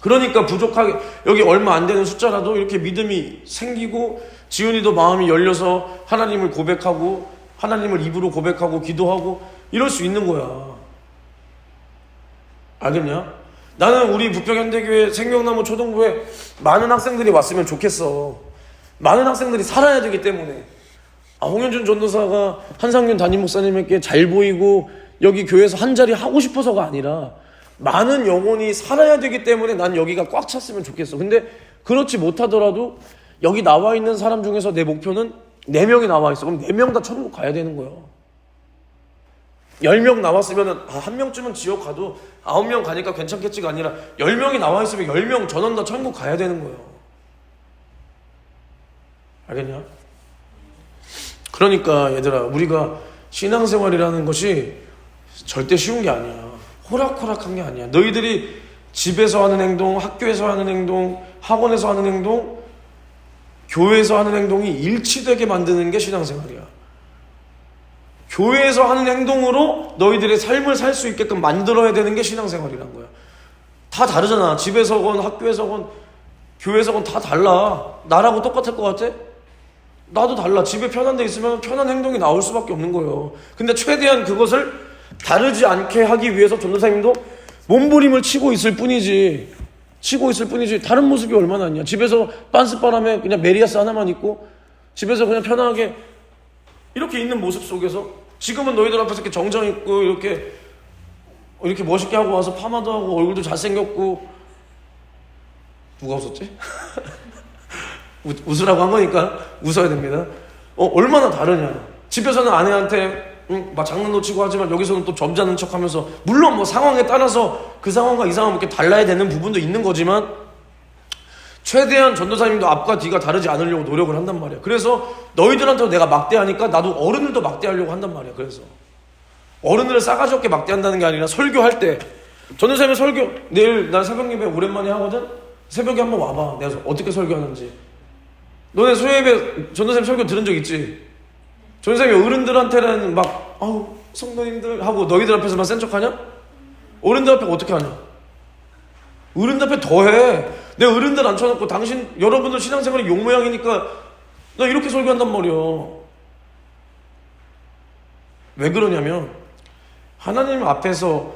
[SPEAKER 1] 그러니까 부족하게 여기 얼마 안 되는 숫자라도 이렇게 믿음이 생기고 지훈이도 마음이 열려서 하나님을 고백하고 하나님을 입으로 고백하고 기도하고 이럴 수 있는 거야. 알겠냐? 나는 우리 부평현대교회 생명나무 초등부에 많은 학생들이 왔으면 좋겠어. 많은 학생들이 살아야 되기 때문에. 홍현준 전도사가 한상균 담임 목사님에게 잘 보이고 여기 교회에서 한 자리 하고 싶어서가 아니라 많은 영혼이 살아야 되기 때문에 난 여기가 꽉 찼으면 좋겠어. 근데 그렇지 못하더라도 여기 나와 있는 사람 중에서 내 목표는 4명이 나와 있어. 그럼 4명 다 천국 가야 되는 거예요. 10명 나왔으면 1명쯤은 지옥 가도 9명 가니까 괜찮겠지가 아니라 10명이 나와 있으면 10명 전원 다 천국 가야 되는 거예요. 알겠냐? 그러니까 얘들아, 우리가 신앙생활이라는 것이 절대 쉬운 게 아니야. 호락호락한 게 아니야. 너희들이 집에서 하는 행동, 학교에서 하는 행동, 학원에서 하는 행동, 교회에서 하는 행동이 일치되게 만드는 게 신앙생활이야. 교회에서 하는 행동으로 너희들의 삶을 살 수 있게끔 만들어야 되는 게 신앙생활이란 거야. 다 다르잖아. 집에서건 학교에서건 교회에서건 다 달라. 나라고 똑같을 것 같아? 나도 달라. 집에 편한 데 있으면 편한 행동이 나올 수밖에 없는 거예요. 근데 최대한 그것을 다르지 않게 하기 위해서 전도사님도 몸부림을 치고 있을 뿐이지 다른 모습이 얼마나 있냐. 집에서 빤스바람에 그냥 메리아스 하나만 입고 집에서 그냥 편하게 이렇게 있는 모습 속에서 지금은 너희들 앞에서 이렇게 정장 입고 이렇게 멋있게 하고 와서 파마도 하고 얼굴도 잘생겼고. 누가 웃었지? 웃으라고 한 거니까 웃어야 됩니다. 얼마나 다르냐. 집에서는 아내한테 막 장난도 치고 하지만 여기서는 또 점잖은 척 하면서, 물론 뭐 상황에 따라서 그 상황과 이 상황은 이렇게 달라야 되는 부분도 있는 거지만 최대한 전도사님도 앞과 뒤가 다르지 않으려고 노력을 한단 말이야. 그래서 너희들한테도 내가 막대하니까 나도 어른들도 막대하려고 한단 말이야. 그래서 어른들을 싸가지 없게 막대한다는 게 아니라 설교할 때, 전도사님 설교 내일 난 새벽 예배 오랜만에 하거든. 새벽에 한번 와봐. 내가 어떻게 설교하는지. 너네 소예배 전도사님 설교 들은 적 있지? 전도사님이 어른들한테는 막 성도님들 하고 너희들 앞에서만 센 척하냐? 어른들 앞에 어떻게 하냐? 어른들 앞에 더해. 내 어른들 앉혀놓고 여러분들 신앙생활이 욕모양이니까 나 이렇게 설교한단 말이야. 왜 그러냐면 하나님 앞에서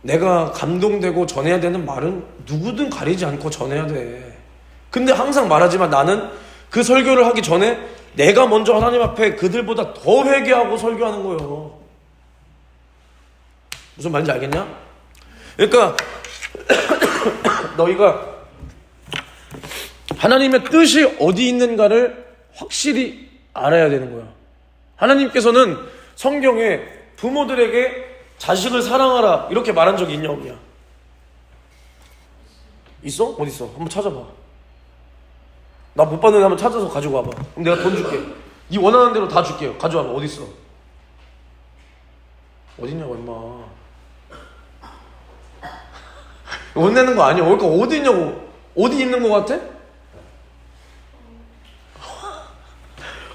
[SPEAKER 1] 내가 감동되고 전해야 되는 말은 누구든 가리지 않고 전해야 돼. 근데 항상 말하지만 나는 그 설교를 하기 전에 내가 먼저 하나님 앞에 그들보다 더 회개하고 설교하는 거예요. 무슨 말인지 알겠냐? 그러니까 너희가 하나님의 뜻이 어디 있는가를 확실히 알아야 되는 거야. 하나님께서는 성경에 부모들에게 자식을 사랑하라 이렇게 말한 적이 있냐 없냐? 있어? 어디 있어? 한번 찾아봐. 나 못 봤는데 한번 찾아서 가지고 와봐. 그럼 내가 돈 줄게. 네 원하는 대로 다 줄게요. 가져와봐. 어디 있어? 어딨냐고 임마. 혼내는 거 아니야. 그러니까 어디 있냐고. 어디 있는 거 같아?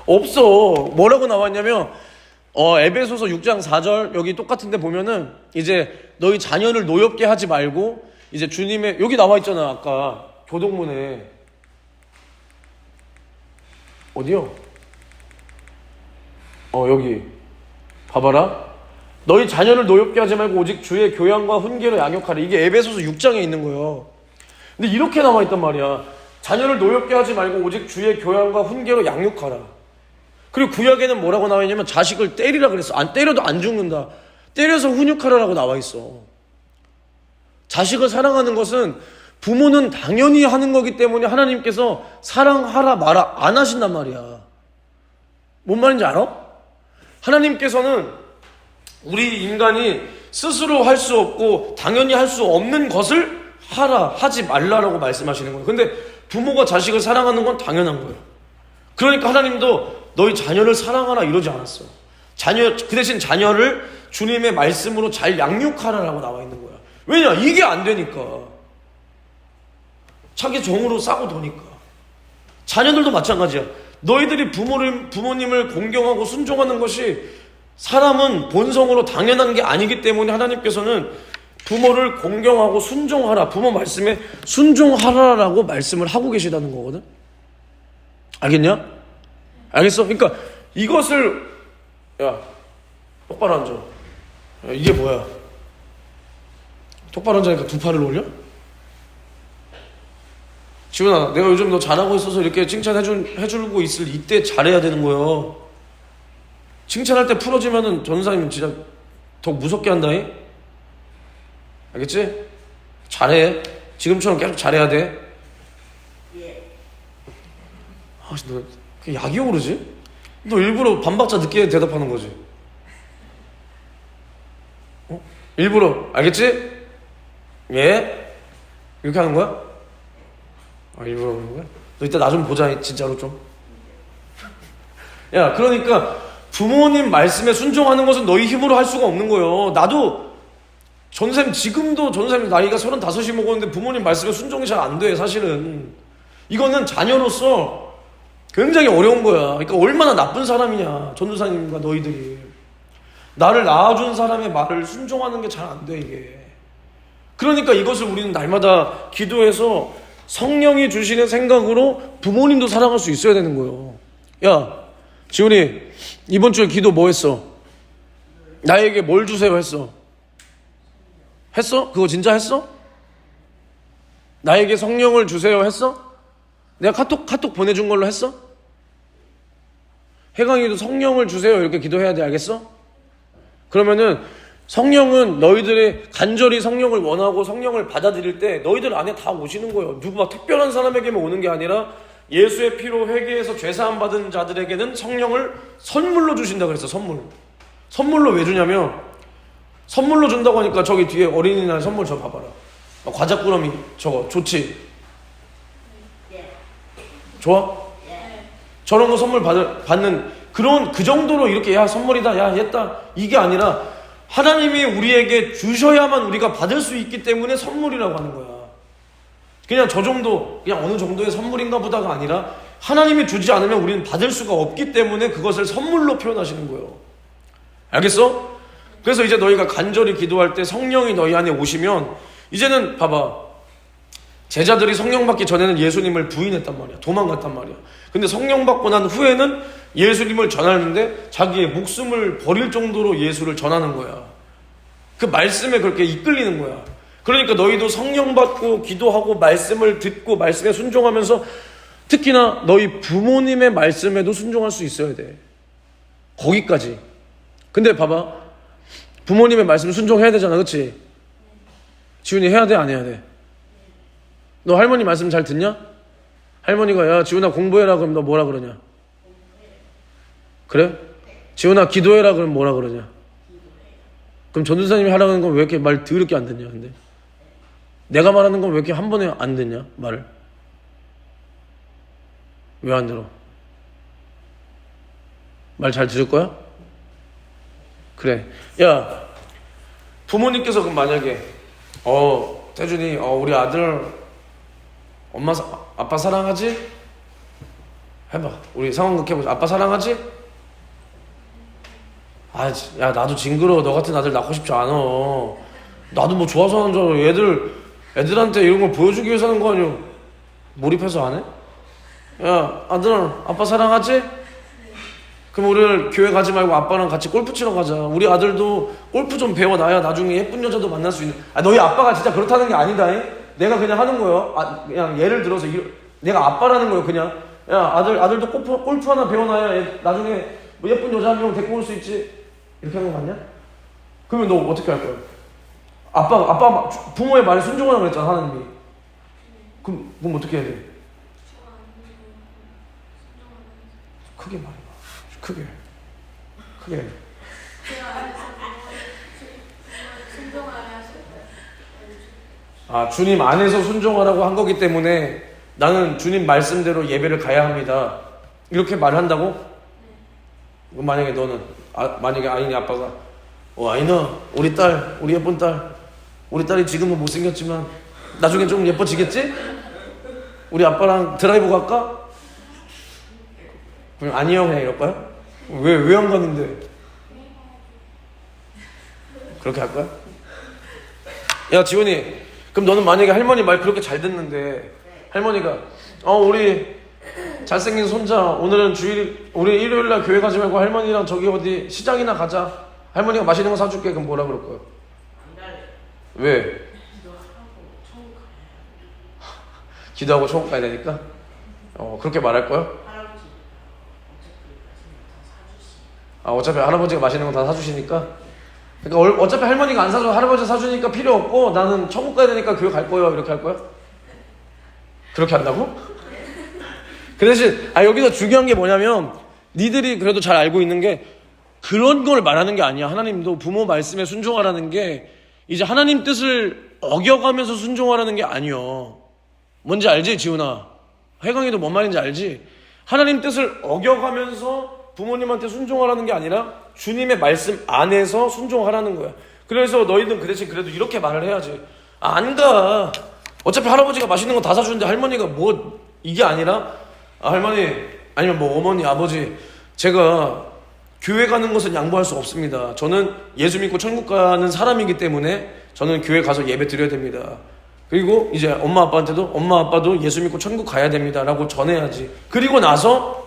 [SPEAKER 1] 없어. 뭐라고 나왔냐면 에베소서 6장 4절 여기 똑같은데 보면은 이제 너희 자녀를 노엽게 하지 말고 이제 주님의, 여기 나와 있잖아. 아까 교동문에 어디요? 여기 봐봐라. 너희 자녀를 노엽게 하지 말고 오직 주의 교양과 훈계로 양육하라. 이게 에베소서 6장에 있는 거예요. 근데 이렇게 나와 있단 말이야. 자녀를 노엽게 하지 말고 오직 주의 교양과 훈계로 양육하라. 그리고 구약에는 뭐라고 나와 있냐면 자식을 때리라 그랬어. 안 때려도 안 죽는다. 때려서 훈육하라라고 나와 있어. 자식을 사랑하는 것은 부모는 당연히 하는 거기 때문에 하나님께서 사랑하라 마라 안 하신단 말이야. 뭔 말인지 알아? 하나님께서는 우리 인간이 스스로 할 수 없고 당연히 할 수 없는 것을 하라, 하지 말라라고 말씀하시는 거예요. 근데 부모가 자식을 사랑하는 건 당연한 거예요. 그러니까 하나님도 너희 자녀를 사랑하라 이러지 않았어. 그 대신 자녀를 주님의 말씀으로 잘 양육하라라고 나와 있는 거야. 왜냐? 이게 안 되니까. 자기 정으로 싸고 도니까. 자녀들도 마찬가지야. 너희들이 부모님을 공경하고 순종하는 것이 사람은 본성으로 당연한 게 아니기 때문에 하나님께서는 부모를 공경하고 순종하라, 부모 말씀에 순종하라라고 말씀을 하고 계시다는 거거든. 알겠냐? 알겠어? 그러니까 이것을, 야, 똑바로 앉아. 야, 이게 뭐야? 똑바로 앉으니까 두 팔을 올려? 지훈아, 내가 요즘 너 잘하고 있어서 이렇게 칭찬해주고 있을 이때 잘해야 되는 거예요. 칭찬할 때 풀어지면은 전사님 진짜 더 무섭게 한다잉? 알겠지? 잘해. 지금처럼 계속 잘해야 돼. 아, 너 약이 오르지? 너 일부러 반박자 늦게 대답하는 거지? 일부러. 알겠지? 예? 이렇게 하는 거야? 아, 일부러 그러는 거야? 너 이따 나 좀 보자, 진짜로 좀. 야, 그러니까 부모님 말씀에 순종하는 것은 너희 힘으로 할 수가 없는 거예요. 나도 지금도 전쌤 나이가 35이 먹었는데 부모님 말씀에 순종이 잘 안 돼, 사실은. 이거는 자녀로서 굉장히 어려운 거야. 그러니까 얼마나 나쁜 사람이냐, 전도사님과 너희들이. 나를 낳아준 사람의 말을 순종하는 게 잘 안 돼, 이게. 그러니까 이것을 우리는 날마다 기도해서 성령이 주시는 생각으로 부모님도 사랑할 수 있어야 되는 거예요. 야, 지훈이 이번 주에 기도 뭐 했어? 나에게 뭘 주세요 했어? 했어? 그거 진짜 했어? 나에게 성령을 주세요 했어? 내가 카톡 보내준 걸로 했어? 혜강이도 성령을 주세요 이렇게 기도해야 돼, 알겠어? 그러면은 성령은 너희들이 간절히 성령을 원하고 성령을 받아들일 때 너희들 안에 다 오시는 거예요. 누구 막 특별한 사람에게만 오는 게 아니라 예수의 피로 회개해서 죄사함 받은 자들에게는 성령을 선물로 주신다 그랬어. 선물로 왜 주냐면, 선물로 준다고 하니까 저기 뒤에 어린이날 선물 저 봐봐라. 과자꾸러미 저거 좋지? 좋아? 저런 거 선물 받는 그 정도로 이렇게 야 선물이다, 야 했다, 이게 아니라 하나님이 우리에게 주셔야만 우리가 받을 수 있기 때문에 선물이라고 하는 거야. 그냥 저 정도, 그냥 어느 정도의 선물인가 보다가 아니라 하나님이 주지 않으면 우리는 받을 수가 없기 때문에 그것을 선물로 표현하시는 거예요. 알겠어? 그래서 이제 너희가 간절히 기도할 때 성령이 너희 안에 오시면, 이제는 봐봐, 제자들이 성령 받기 전에는 예수님을 부인했단 말이야. 도망갔단 말이야. 근데 성령 받고 난 후에는 예수님을 전하는데 자기의 목숨을 버릴 정도로 예수를 전하는 거야. 그 말씀에 그렇게 이끌리는 거야. 그러니까 너희도 성령 받고 기도하고 말씀을 듣고 말씀에 순종하면서 특히나 너희 부모님의 말씀에도 순종할 수 있어야 돼. 거기까지. 근데 봐봐, 부모님의 말씀 순종해야 되잖아, 그치? 지훈이 해야 돼, 안 해야 돼? 너 할머니 말씀 잘 듣냐? 할머니가 야 지훈아 공부해라 그러면 너 뭐라 그러냐? 그래? 지훈아 기도해라 그러면 뭐라 그러냐? 그럼 전도사님이 하라는 건 왜 이렇게 말 더럽게 안 듣냐? 근데 내가 말하는 건 왜 이렇게 한 번에 안 듣냐? 말을 왜 안 들어? 말 잘 들을 거야? 그래. 야, 부모님께서 그럼 만약에 태준이 우리 아들 아빠 사랑하지? 해봐. 우리 상황극 해보자. 아빠 사랑하지? 야 나도 징그러워. 너 같은 아들 낳고 싶지 않아. 나도 뭐 좋아서 하는 줄 알아. 애들한테 이런 걸 보여주기 위해서 하는 거 아니야. 몰입해서 안 해? 야 아들 아빠 사랑하지? 그럼 우리 교회 가지 말고 아빠랑 같이 골프 치러 가자. 우리 아들도 골프 좀 배워놔야 나중에 예쁜 여자도 만날 수 있는. 너희 아빠가 진짜 그렇다는 게 아니다. 내가 그냥 하는 거예요. 그냥 예를 들어서 내가 아빠라는 거예요. 그냥 야 아들도 골프 하나 배워놔야 나중에 뭐 예쁜 여자 한 명 데리고 올 수 있지. 이렇게 하는 거 맞냐? 그러면 너 어떻게 할 거야? 아빠 부모의 말에 순종하라고 그랬잖아, 하나님이. 그럼 어떻게 해야 돼? 크게 말해봐. 크게. 주님 안에서 순종하라고 한 거기 때문에 나는 주님 말씀대로 예배를 가야 합니다. 이렇게 말한다고? 만약에 너는 만약에 아이니 아빠가 아이나, 우리 딸, 우리 예쁜 딸, 우리 딸이 지금은 못생겼지만 나중에 좀 예뻐지겠지? 우리 아빠랑 드라이브 갈까? 그냥 아니요, 그냥 이럴까요? 왜 안 가는데? 그렇게 할 거야? 야, 지훈이, 그럼 너는 만약에 할머니 말 그렇게 잘 듣는데 할머니가 우리 잘생긴 손자 오늘은 우리 일요일날 교회 가지 말고 할머니랑 저기 어디 시장이나 가자. 할머니가 맛있는 거 사줄게. 그럼 뭐라 그럴 거야?
[SPEAKER 2] 안 갈래.
[SPEAKER 1] 왜? 기도하고 천국 가야 되니까? 그렇게 말할 거야? 어차피 할아버지가 맛있는 거 다 사주시니까? 그러니까 어차피 할머니가 안 사줘. 할아버지 사주니까 필요 없고 나는 천국 가야 되니까 교회 갈 거예요. 이렇게 할 거야? 그렇게 한다고? 그 대신 여기서 중요한 게 뭐냐면 니들이 그래도 잘 알고 있는 게 그런 걸 말하는 게 아니야. 하나님도 부모 말씀에 순종하라는 게 이제 하나님 뜻을 어겨가면서 순종하라는 게 아니요. 뭔지 알지, 지훈아? 혜광이도 뭔 말인지 알지? 하나님 뜻을 어겨가면서 부모님한테 순종하라는 게 아니라 주님의 말씀 안에서 순종하라는 거야. 그래서 너희는 그 대신 그래도 이렇게 말을 해야지. 안 가. 어차피 할아버지가 맛있는 거 다 사주는데 할머니가 뭐 이게 아니라 할머니 아니면 뭐 어머니 아버지 제가 교회 가는 것은 양보할 수 없습니다. 저는 예수 믿고 천국 가는 사람이기 때문에 저는 교회 가서 예배 드려야 됩니다. 그리고 이제 엄마 아빠한테도 엄마 아빠도 예수 믿고 천국 가야 됩니다 라고 전해야지. 그리고 나서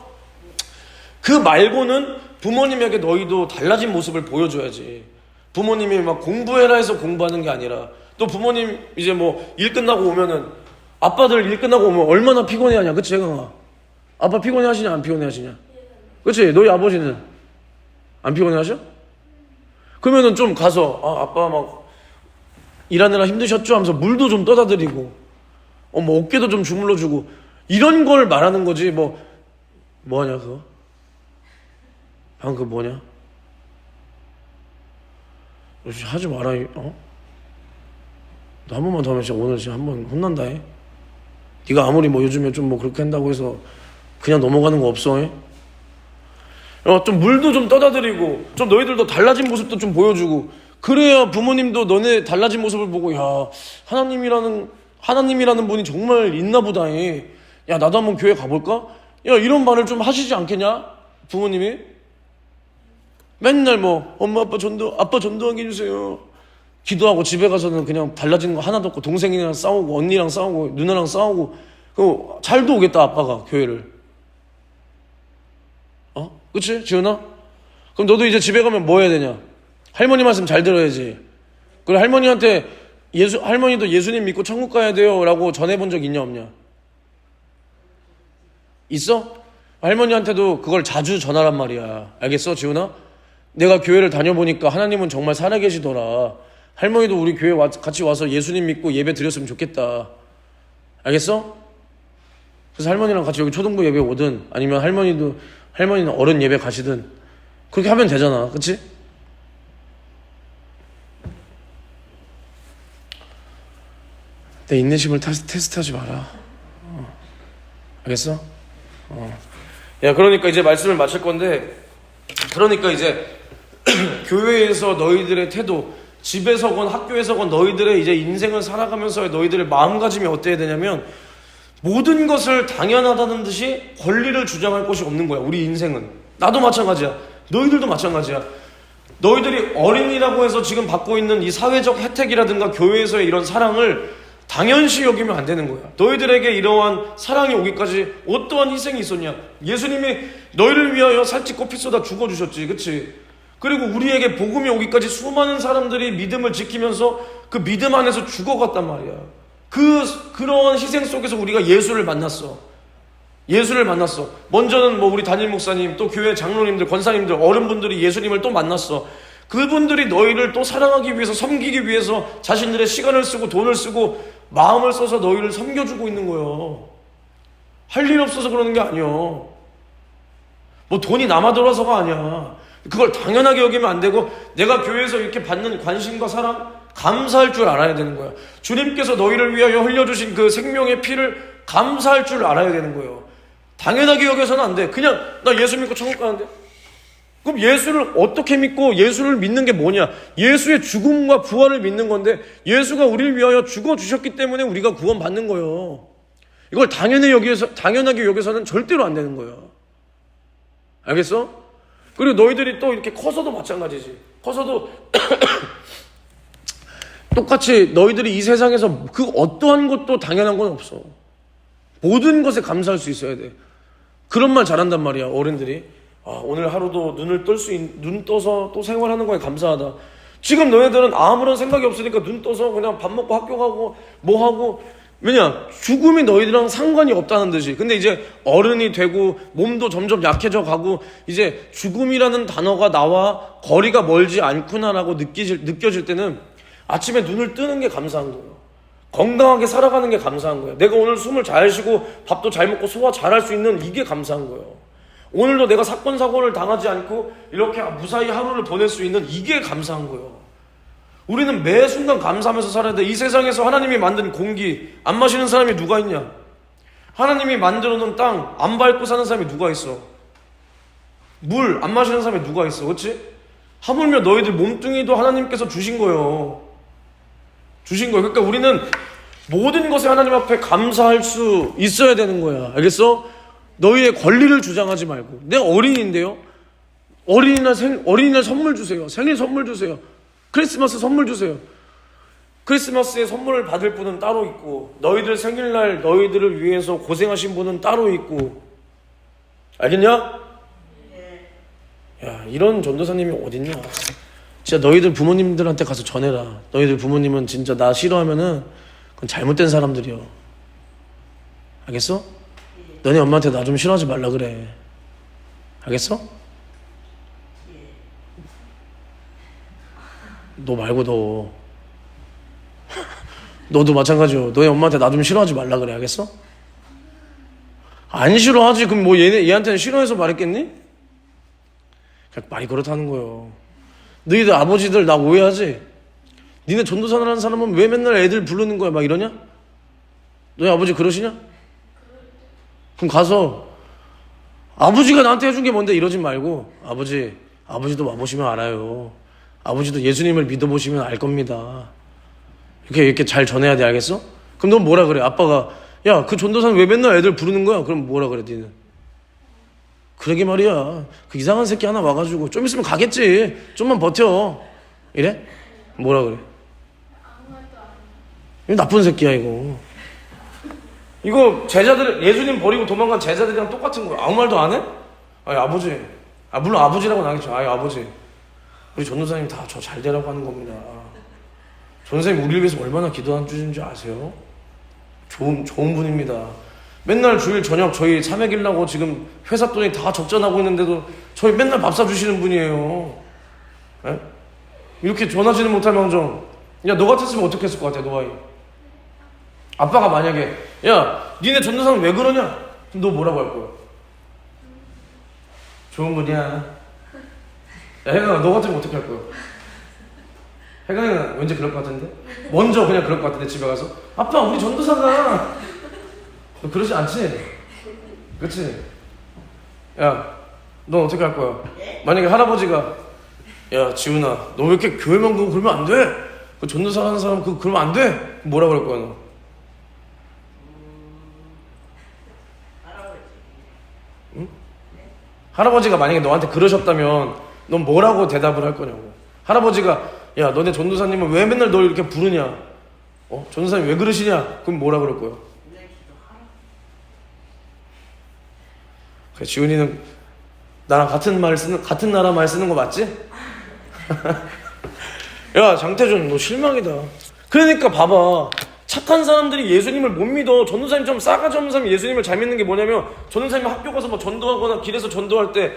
[SPEAKER 1] 그 말고는 부모님에게 너희도 달라진 모습을 보여줘야지. 부모님이 막 공부해라 해서 공부하는 게 아니라 또 부모님 이제 뭐 일 끝나고 오면은 아빠들 일 끝나고 오면 얼마나 피곤해하냐. 그치 혜강아? 아빠 피곤해하시냐 안 피곤해하시냐? 그치? 너희 아버지는 안 피곤해하셔? 그러면은 좀 가서 아빠 막 일하느라 힘드셨죠? 하면서 물도 좀 떠다 드리고 뭐 어깨도 좀 주물러주고 이런 걸 말하는 거지. 뭐하냐 그거? 방금 그거 뭐냐? 하지 마라. 너 한 번만 더 하면 진짜 오늘 진짜 한 번 혼난다. 네가 아무리 뭐 요즘에 좀 뭐 그렇게 한다고 해서 그냥 넘어가는 거 없어. 좀 물도 좀 떠다 드리고 좀 너희들도 달라진 모습도 좀 보여주고 그래야 부모님도 너네 달라진 모습을 보고 야 하나님이라는 분이 정말 있나 보다. 야 나도 한번 교회 가볼까? 야 이런 말을 좀 하시지 않겠냐? 부모님이 맨날 뭐 엄마 아빠 전도하게 해주세요. 기도하고 집에 가서는 그냥 달라진 거 하나도 없고 동생이랑 싸우고 언니랑 싸우고 누나랑 싸우고 잘도 오겠다 아빠가 교회를. 그치 지훈아? 그럼 너도 이제 집에 가면 뭐 해야 되냐? 할머니 말씀 잘 들어야지. 그리고 할머니한테 할머니도 예수님 믿고 천국 가야 돼요 라고 전해본 적 있냐 없냐? 있어? 할머니한테도 그걸 자주 전하란 말이야. 알겠어 지훈아? 내가 교회를 다녀보니까 하나님은 정말 살아계시더라. 할머니도 우리 교회 같이 와서 예수님 믿고 예배 드렸으면 좋겠다. 알겠어? 그래서 할머니랑 같이 여기 초등부 예배 오든 아니면 할머니는 어른 예배 가시든 그렇게 하면 되잖아. 그치? 내 인내심을 테스트하지 마라. 알겠어? 야 그러니까 이제 말씀을 마칠 건데 그러니까 이제 교회에서 너희들의 태도 집에서건 학교에서건 너희들의 이제 인생을 살아가면서의 너희들의 마음가짐이 어때야 되냐면 모든 것을 당연하다는 듯이 권리를 주장할 것이 없는 거야. 우리 인생은. 나도 마찬가지야. 너희들도 마찬가지야. 너희들이 어린이라고 해서 지금 받고 있는 이 사회적 혜택이라든가 교회에서의 이런 사랑을 당연시 여기면 안 되는 거야. 너희들에게 이러한 사랑이 오기까지 어떠한 희생이 있었냐. 예수님이 너희를 위하여 살찌고 피 쏟아 죽어주셨지. 그치? 그리고 우리에게 복음이 오기까지 수많은 사람들이 믿음을 지키면서 그 믿음 안에서 죽어갔단 말이야. 그러한 희생 속에서 우리가 예수를 만났어. 먼저는 뭐 우리 담임 목사님, 또 교회 장로님들, 권사님들, 어른분들이 예수님을 또 만났어. 그분들이 너희를 또 사랑하기 위해서, 섬기기 위해서 자신들의 시간을 쓰고 돈을 쓰고 마음을 써서 너희를 섬겨주고 있는 거예요. 할 일 없어서 그러는 게 아니야. 뭐 돈이 남아 돌아서가 아니야. 그걸 당연하게 여기면 안 되고 내가 교회에서 이렇게 받는 관심과 사랑 감사할 줄 알아야 되는 거야. 주님께서 너희를 위하여 흘려주신 그 생명의 피를 감사할 줄 알아야 되는 거예요. 당연하게 여겨서는 안 돼. 그냥 나 예수 믿고 천국 가는데 그럼 예수를 어떻게 믿고 예수를 믿는 게 뭐냐? 예수의 죽음과 부활을 믿는 건데 예수가 우리를 위하여 죽어주셨기 때문에 우리가 구원받는 거예요. 이걸 당연하게 여기서는 절대로 안 되는 거예요. 알겠어? 그리고 너희들이 또 이렇게 커서도 마찬가지지. 커서도 똑같이 너희들이 이 세상에서 그 어떠한 것도 당연한 건 없어. 모든 것에 감사할 수 있어야 돼. 그런 말 잘한단 말이야, 어른들이. 오늘 하루도 눈 떠서 또 생활하는 거에 감사하다. 지금 너희들은 아무런 생각이 없으니까 눈 떠서 그냥 밥 먹고 학교 가고 뭐 하고. 왜냐? 죽음이 너희들이랑 상관이 없다는 듯이. 근데 이제 어른이 되고 몸도 점점 약해져 가고 이제 죽음이라는 단어가 나와 거리가 멀지 않구나라고 느껴질 때는 아침에 눈을 뜨는 게 감사한 거예요. 건강하게 살아가는 게 감사한 거예요. 내가 오늘 숨을 잘 쉬고 밥도 잘 먹고 소화 잘할 수 있는 이게 감사한 거예요. 오늘도 내가 사건 사고를 당하지 않고 이렇게 무사히 하루를 보낼 수 있는 이게 감사한 거예요. 우리는 매 순간 감사하면서 살아야 돼. 이 세상에서 하나님이 만든 공기 안 마시는 사람이 누가 있냐? 하나님이 만들어 놓은 땅 안 밟고 사는 사람이 누가 있어? 물 안 마시는 사람이 누가 있어? 그렇지? 하물며 너희들 몸뚱이도 하나님께서 주신 거예요. 그러니까 우리는 모든 것에 하나님 앞에 감사할 수 있어야 되는 거야. 알겠어? 너희의 권리를 주장하지 말고. 내가 어린이인데요. 어린이날 선물 주세요. 생일 선물 주세요. 크리스마스 선물 주세요. 크리스마스에 선물을 받을 분은 따로 있고 너희들 생일날 너희들을 위해서 고생하신 분은 따로 있고. 알겠냐? 야, 이런 전도사님이 어딨냐? 진짜 너희들 부모님들한테 가서 전해라. 너희들 부모님은 진짜 나 싫어하면은 그건 잘못된 사람들이요. 알겠어? 너네 엄마한테 나 좀 싫어하지 말라 그래. 알겠어? 너 말고 너도 마찬가지요. 너희 엄마한테 나 좀 싫어하지 말라 그래. 알겠어? 안 싫어하지. 그럼 뭐 얘한테는 싫어해서 말했겠니? 그냥 말이 그렇다는 거예요. 너희들 아버지들 나 오해하지? 니네 전도사를 하는 사람은 왜 맨날 애들 부르는 거야? 막 이러냐? 너희 아버지 그러시냐? 그럼 가서 아버지가 나한테 해준 게 뭔데 이러지 말고 아버지도 와보시면 알아요. 아버지도 예수님을 믿어보시면 알 겁니다. 이렇게 잘 전해야 돼. 알겠어? 그럼 넌 뭐라 그래? 아빠가 야, 그 전도사는 왜 맨날 애들 부르는 거야? 그럼 뭐라 그래 니는? 그러게 말이야. 그 이상한 새끼 하나 와가지고 좀 있으면 가겠지. 좀만 버텨. 이래? 뭐라 그래? 이거 나쁜 새끼야 이거. 이거 제자들 예수님 버리고 도망간 제자들이랑 똑같은 거야. 아무 말도 안 해? 아니 아버지. 물론 아버지라고는 하겠죠. 아니 아버지. 우리 전도사님 다 저 잘 되라고 하는 겁니다. 전도사님 우리를 위해서 얼마나 기도한 주신지 아세요? 좋은 분입니다. 맨날 주일 저녁 저희 사먹이려고 지금 회사 돈이 다 적자나고 있는데도 저희 맨날 밥 사주시는 분이에요. 에? 이렇게 전하지는 못할 망정. 야, 너 같았으면 어떻게 했을 것 같아, 너아이? 아빠가 만약에 야, 니네 전도사는 왜 그러냐? 그럼 너 뭐라고 할 거야? 좋은 분이야. 야, 혜강아, 너 같으면 어떻게 할 거야? 혜강이는 왠지 그럴 것 같은데? 먼저 그냥 그럴 것 같은데 집에 가서 아빠 우리 전도사가 너 그러지 않지? 그치? 야, 넌 어떻게 할 거야? 만약에 할아버지가 야, 지훈아, 너 왜 이렇게 교회만 가고 그러면 안 돼? 그 전도사 하는 사람 그러면 안 돼? 뭐라 그럴 거야, 너?
[SPEAKER 2] 할아버지.
[SPEAKER 1] 응? 할아버지가 만약에 너한테 그러셨다면 넌 뭐라고 대답을 할 거냐고. 할아버지가 야, 너네 전도사님은 왜 맨날 널 이렇게 부르냐? 전도사님 왜 그러시냐? 그럼 뭐라 그럴 거야? 그래, 지훈이는 나랑 같은 나라 말 쓰는 거 맞지? 야, 장태준, 너 실망이다. 그러니까 봐봐. 착한 사람들이 예수님을 못 믿어. 전도사님처럼 싸가지 없는 사람이 예수님을 잘 믿는 게 뭐냐면, 전도사님이 학교 가서 뭐 전도하거나 길에서 전도할 때,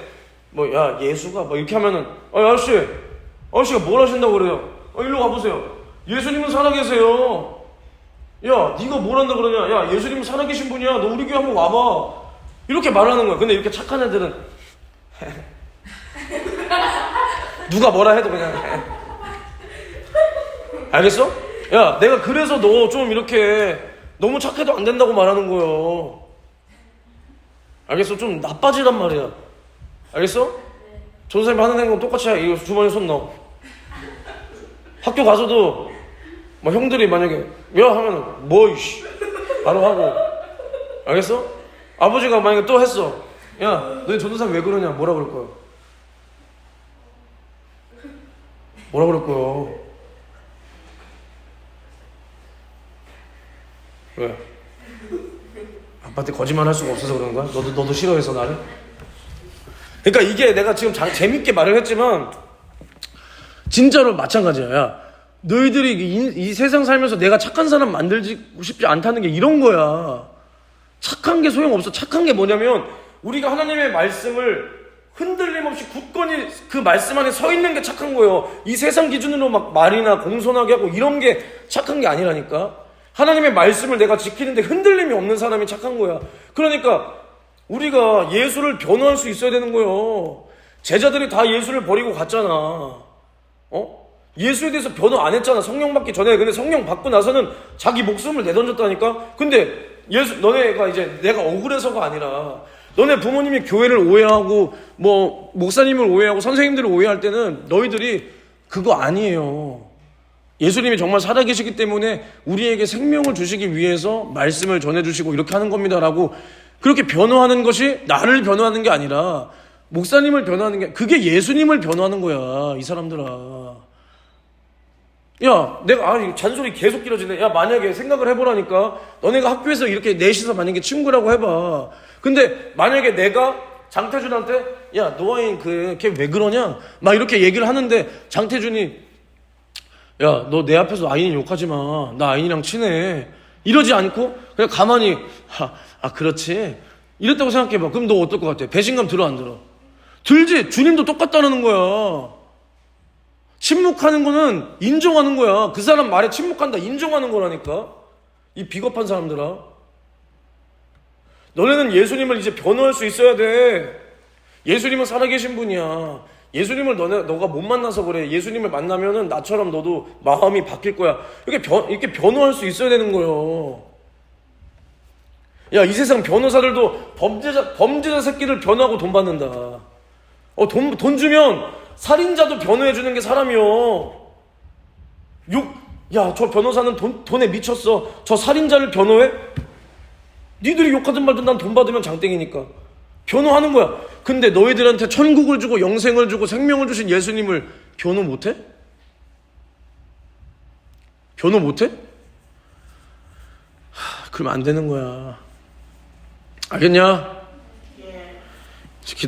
[SPEAKER 1] 야, 예수가, 이렇게 하면은, 아저씨가 뭘 하신다고 그래요? 일로 와보세요. 예수님은 살아계세요. 야, 네가 뭘 한다 그러냐? 야, 예수님은 살아계신 분이야. 너 우리 교회 한번 와봐. 이렇게 말하는 거야. 근데 이렇게 착한 애들은 누가 뭐라 해도 그냥 알겠어? 야, 내가 그래서 너 좀 이렇게 너무 착해도 안 된다고 말하는 거예요. 알겠어? 좀 나빠지란 말이야. 알겠어? 전도사님 하는 행동 똑같이 해. 이거 주머니에 손 넣어. 학교 가서도 막 형들이 만약에 야 하면은 뭐 이씨 바로 하고. 알겠어? 아버지가 만약에 또 했어. 야 너희 전도사님 왜 그러냐. 뭐라 그럴 거야? 뭐라 그럴 거야? 왜? 아빠한테 거짓말 할 수가 없어서 그런 거야? 너도 싫어해서 나를? 그러니까 이게 내가 지금 재밌게 말을 했지만 진짜로 마찬가지야. 야, 너희들이 이 세상 살면서 내가 착한 사람 만들고 싶지 않다는 게 이런 거야. 착한 게 소용없어. 착한 게 뭐냐면 우리가 하나님의 말씀을 흔들림 없이 굳건히 그 말씀 안에 서 있는 게 착한 거예요. 이 세상 기준으로 막 말이나 공손하게 하고 이런 게 착한 게 아니라니까. 하나님의 말씀을 내가 지키는데 흔들림이 없는 사람이 착한 거야. 그러니까 우리가 예수를 변호할 수 있어야 되는 거예요. 제자들이 다 예수를 버리고 갔잖아. 예수에 대해서 변호 안 했잖아. 성령 받기 전에. 근데 성령 받고 나서는 자기 목숨을 내던졌다니까. 근데 너네가 이제 내가 억울해서가 아니라 너네 부모님이 교회를 오해하고 뭐 목사님을 오해하고 선생님들을 오해할 때는 너희들이 그거 아니에요. 예수님이 정말 살아계시기 때문에 우리에게 생명을 주시기 위해서 말씀을 전해주시고 이렇게 하는 겁니다라고 그렇게 변호하는 것이 나를 변호하는 게 아니라 목사님을 변호하는 게 그게 예수님을 변호하는 거야. 이 사람들아. 야 내가 잔소리 계속 길어지네. 야 만약에 생각을 해보라니까. 너네가 학교에서 이렇게 넷이서 만약에 친구라고 해봐. 근데 만약에 내가 장태준한테 야 노아인 걔 왜 그러냐 막 이렇게 얘기를 하는데 장태준이 야 너 내 앞에서 아인이 욕하지 마. 나 아인이랑 친해. 이러지 않고 그냥 가만히 그렇지 이랬다고 생각해봐. 그럼 너 어떨 것 같아? 배신감 들어 안 들어? 들지. 주님도 똑같다는 거야. 침묵하는 거는 인정하는 거야. 그 사람 말에 침묵한다 인정하는 거라니까. 이 비겁한 사람들아. 너네는 예수님을 이제 변호할 수 있어야 돼. 예수님은 살아계신 분이야. 예수님을 너가 못 만나서 그래. 예수님을 만나면은 나처럼 너도 마음이 바뀔 거야. 이렇게 변호할 수 있어야 되는 거예요. 야, 이 세상 변호사들도 범죄자 새끼를 변호하고 돈 받는다. 돈 주면 살인자도 변호해주는 게 사람이요. 야, 저 변호사는 돈에 미쳤어. 저 살인자를 변호해? 니들이 욕하든 말든 난 돈 받으면 장땡이니까. 변호하는 거야. 근데 너희들한테 천국을 주고 영생을 주고 생명을 주신 예수님을 변호 못해? 변호 못해? 그러면 안 되는 거야. 알겠냐?
[SPEAKER 2] 예.
[SPEAKER 1] 기도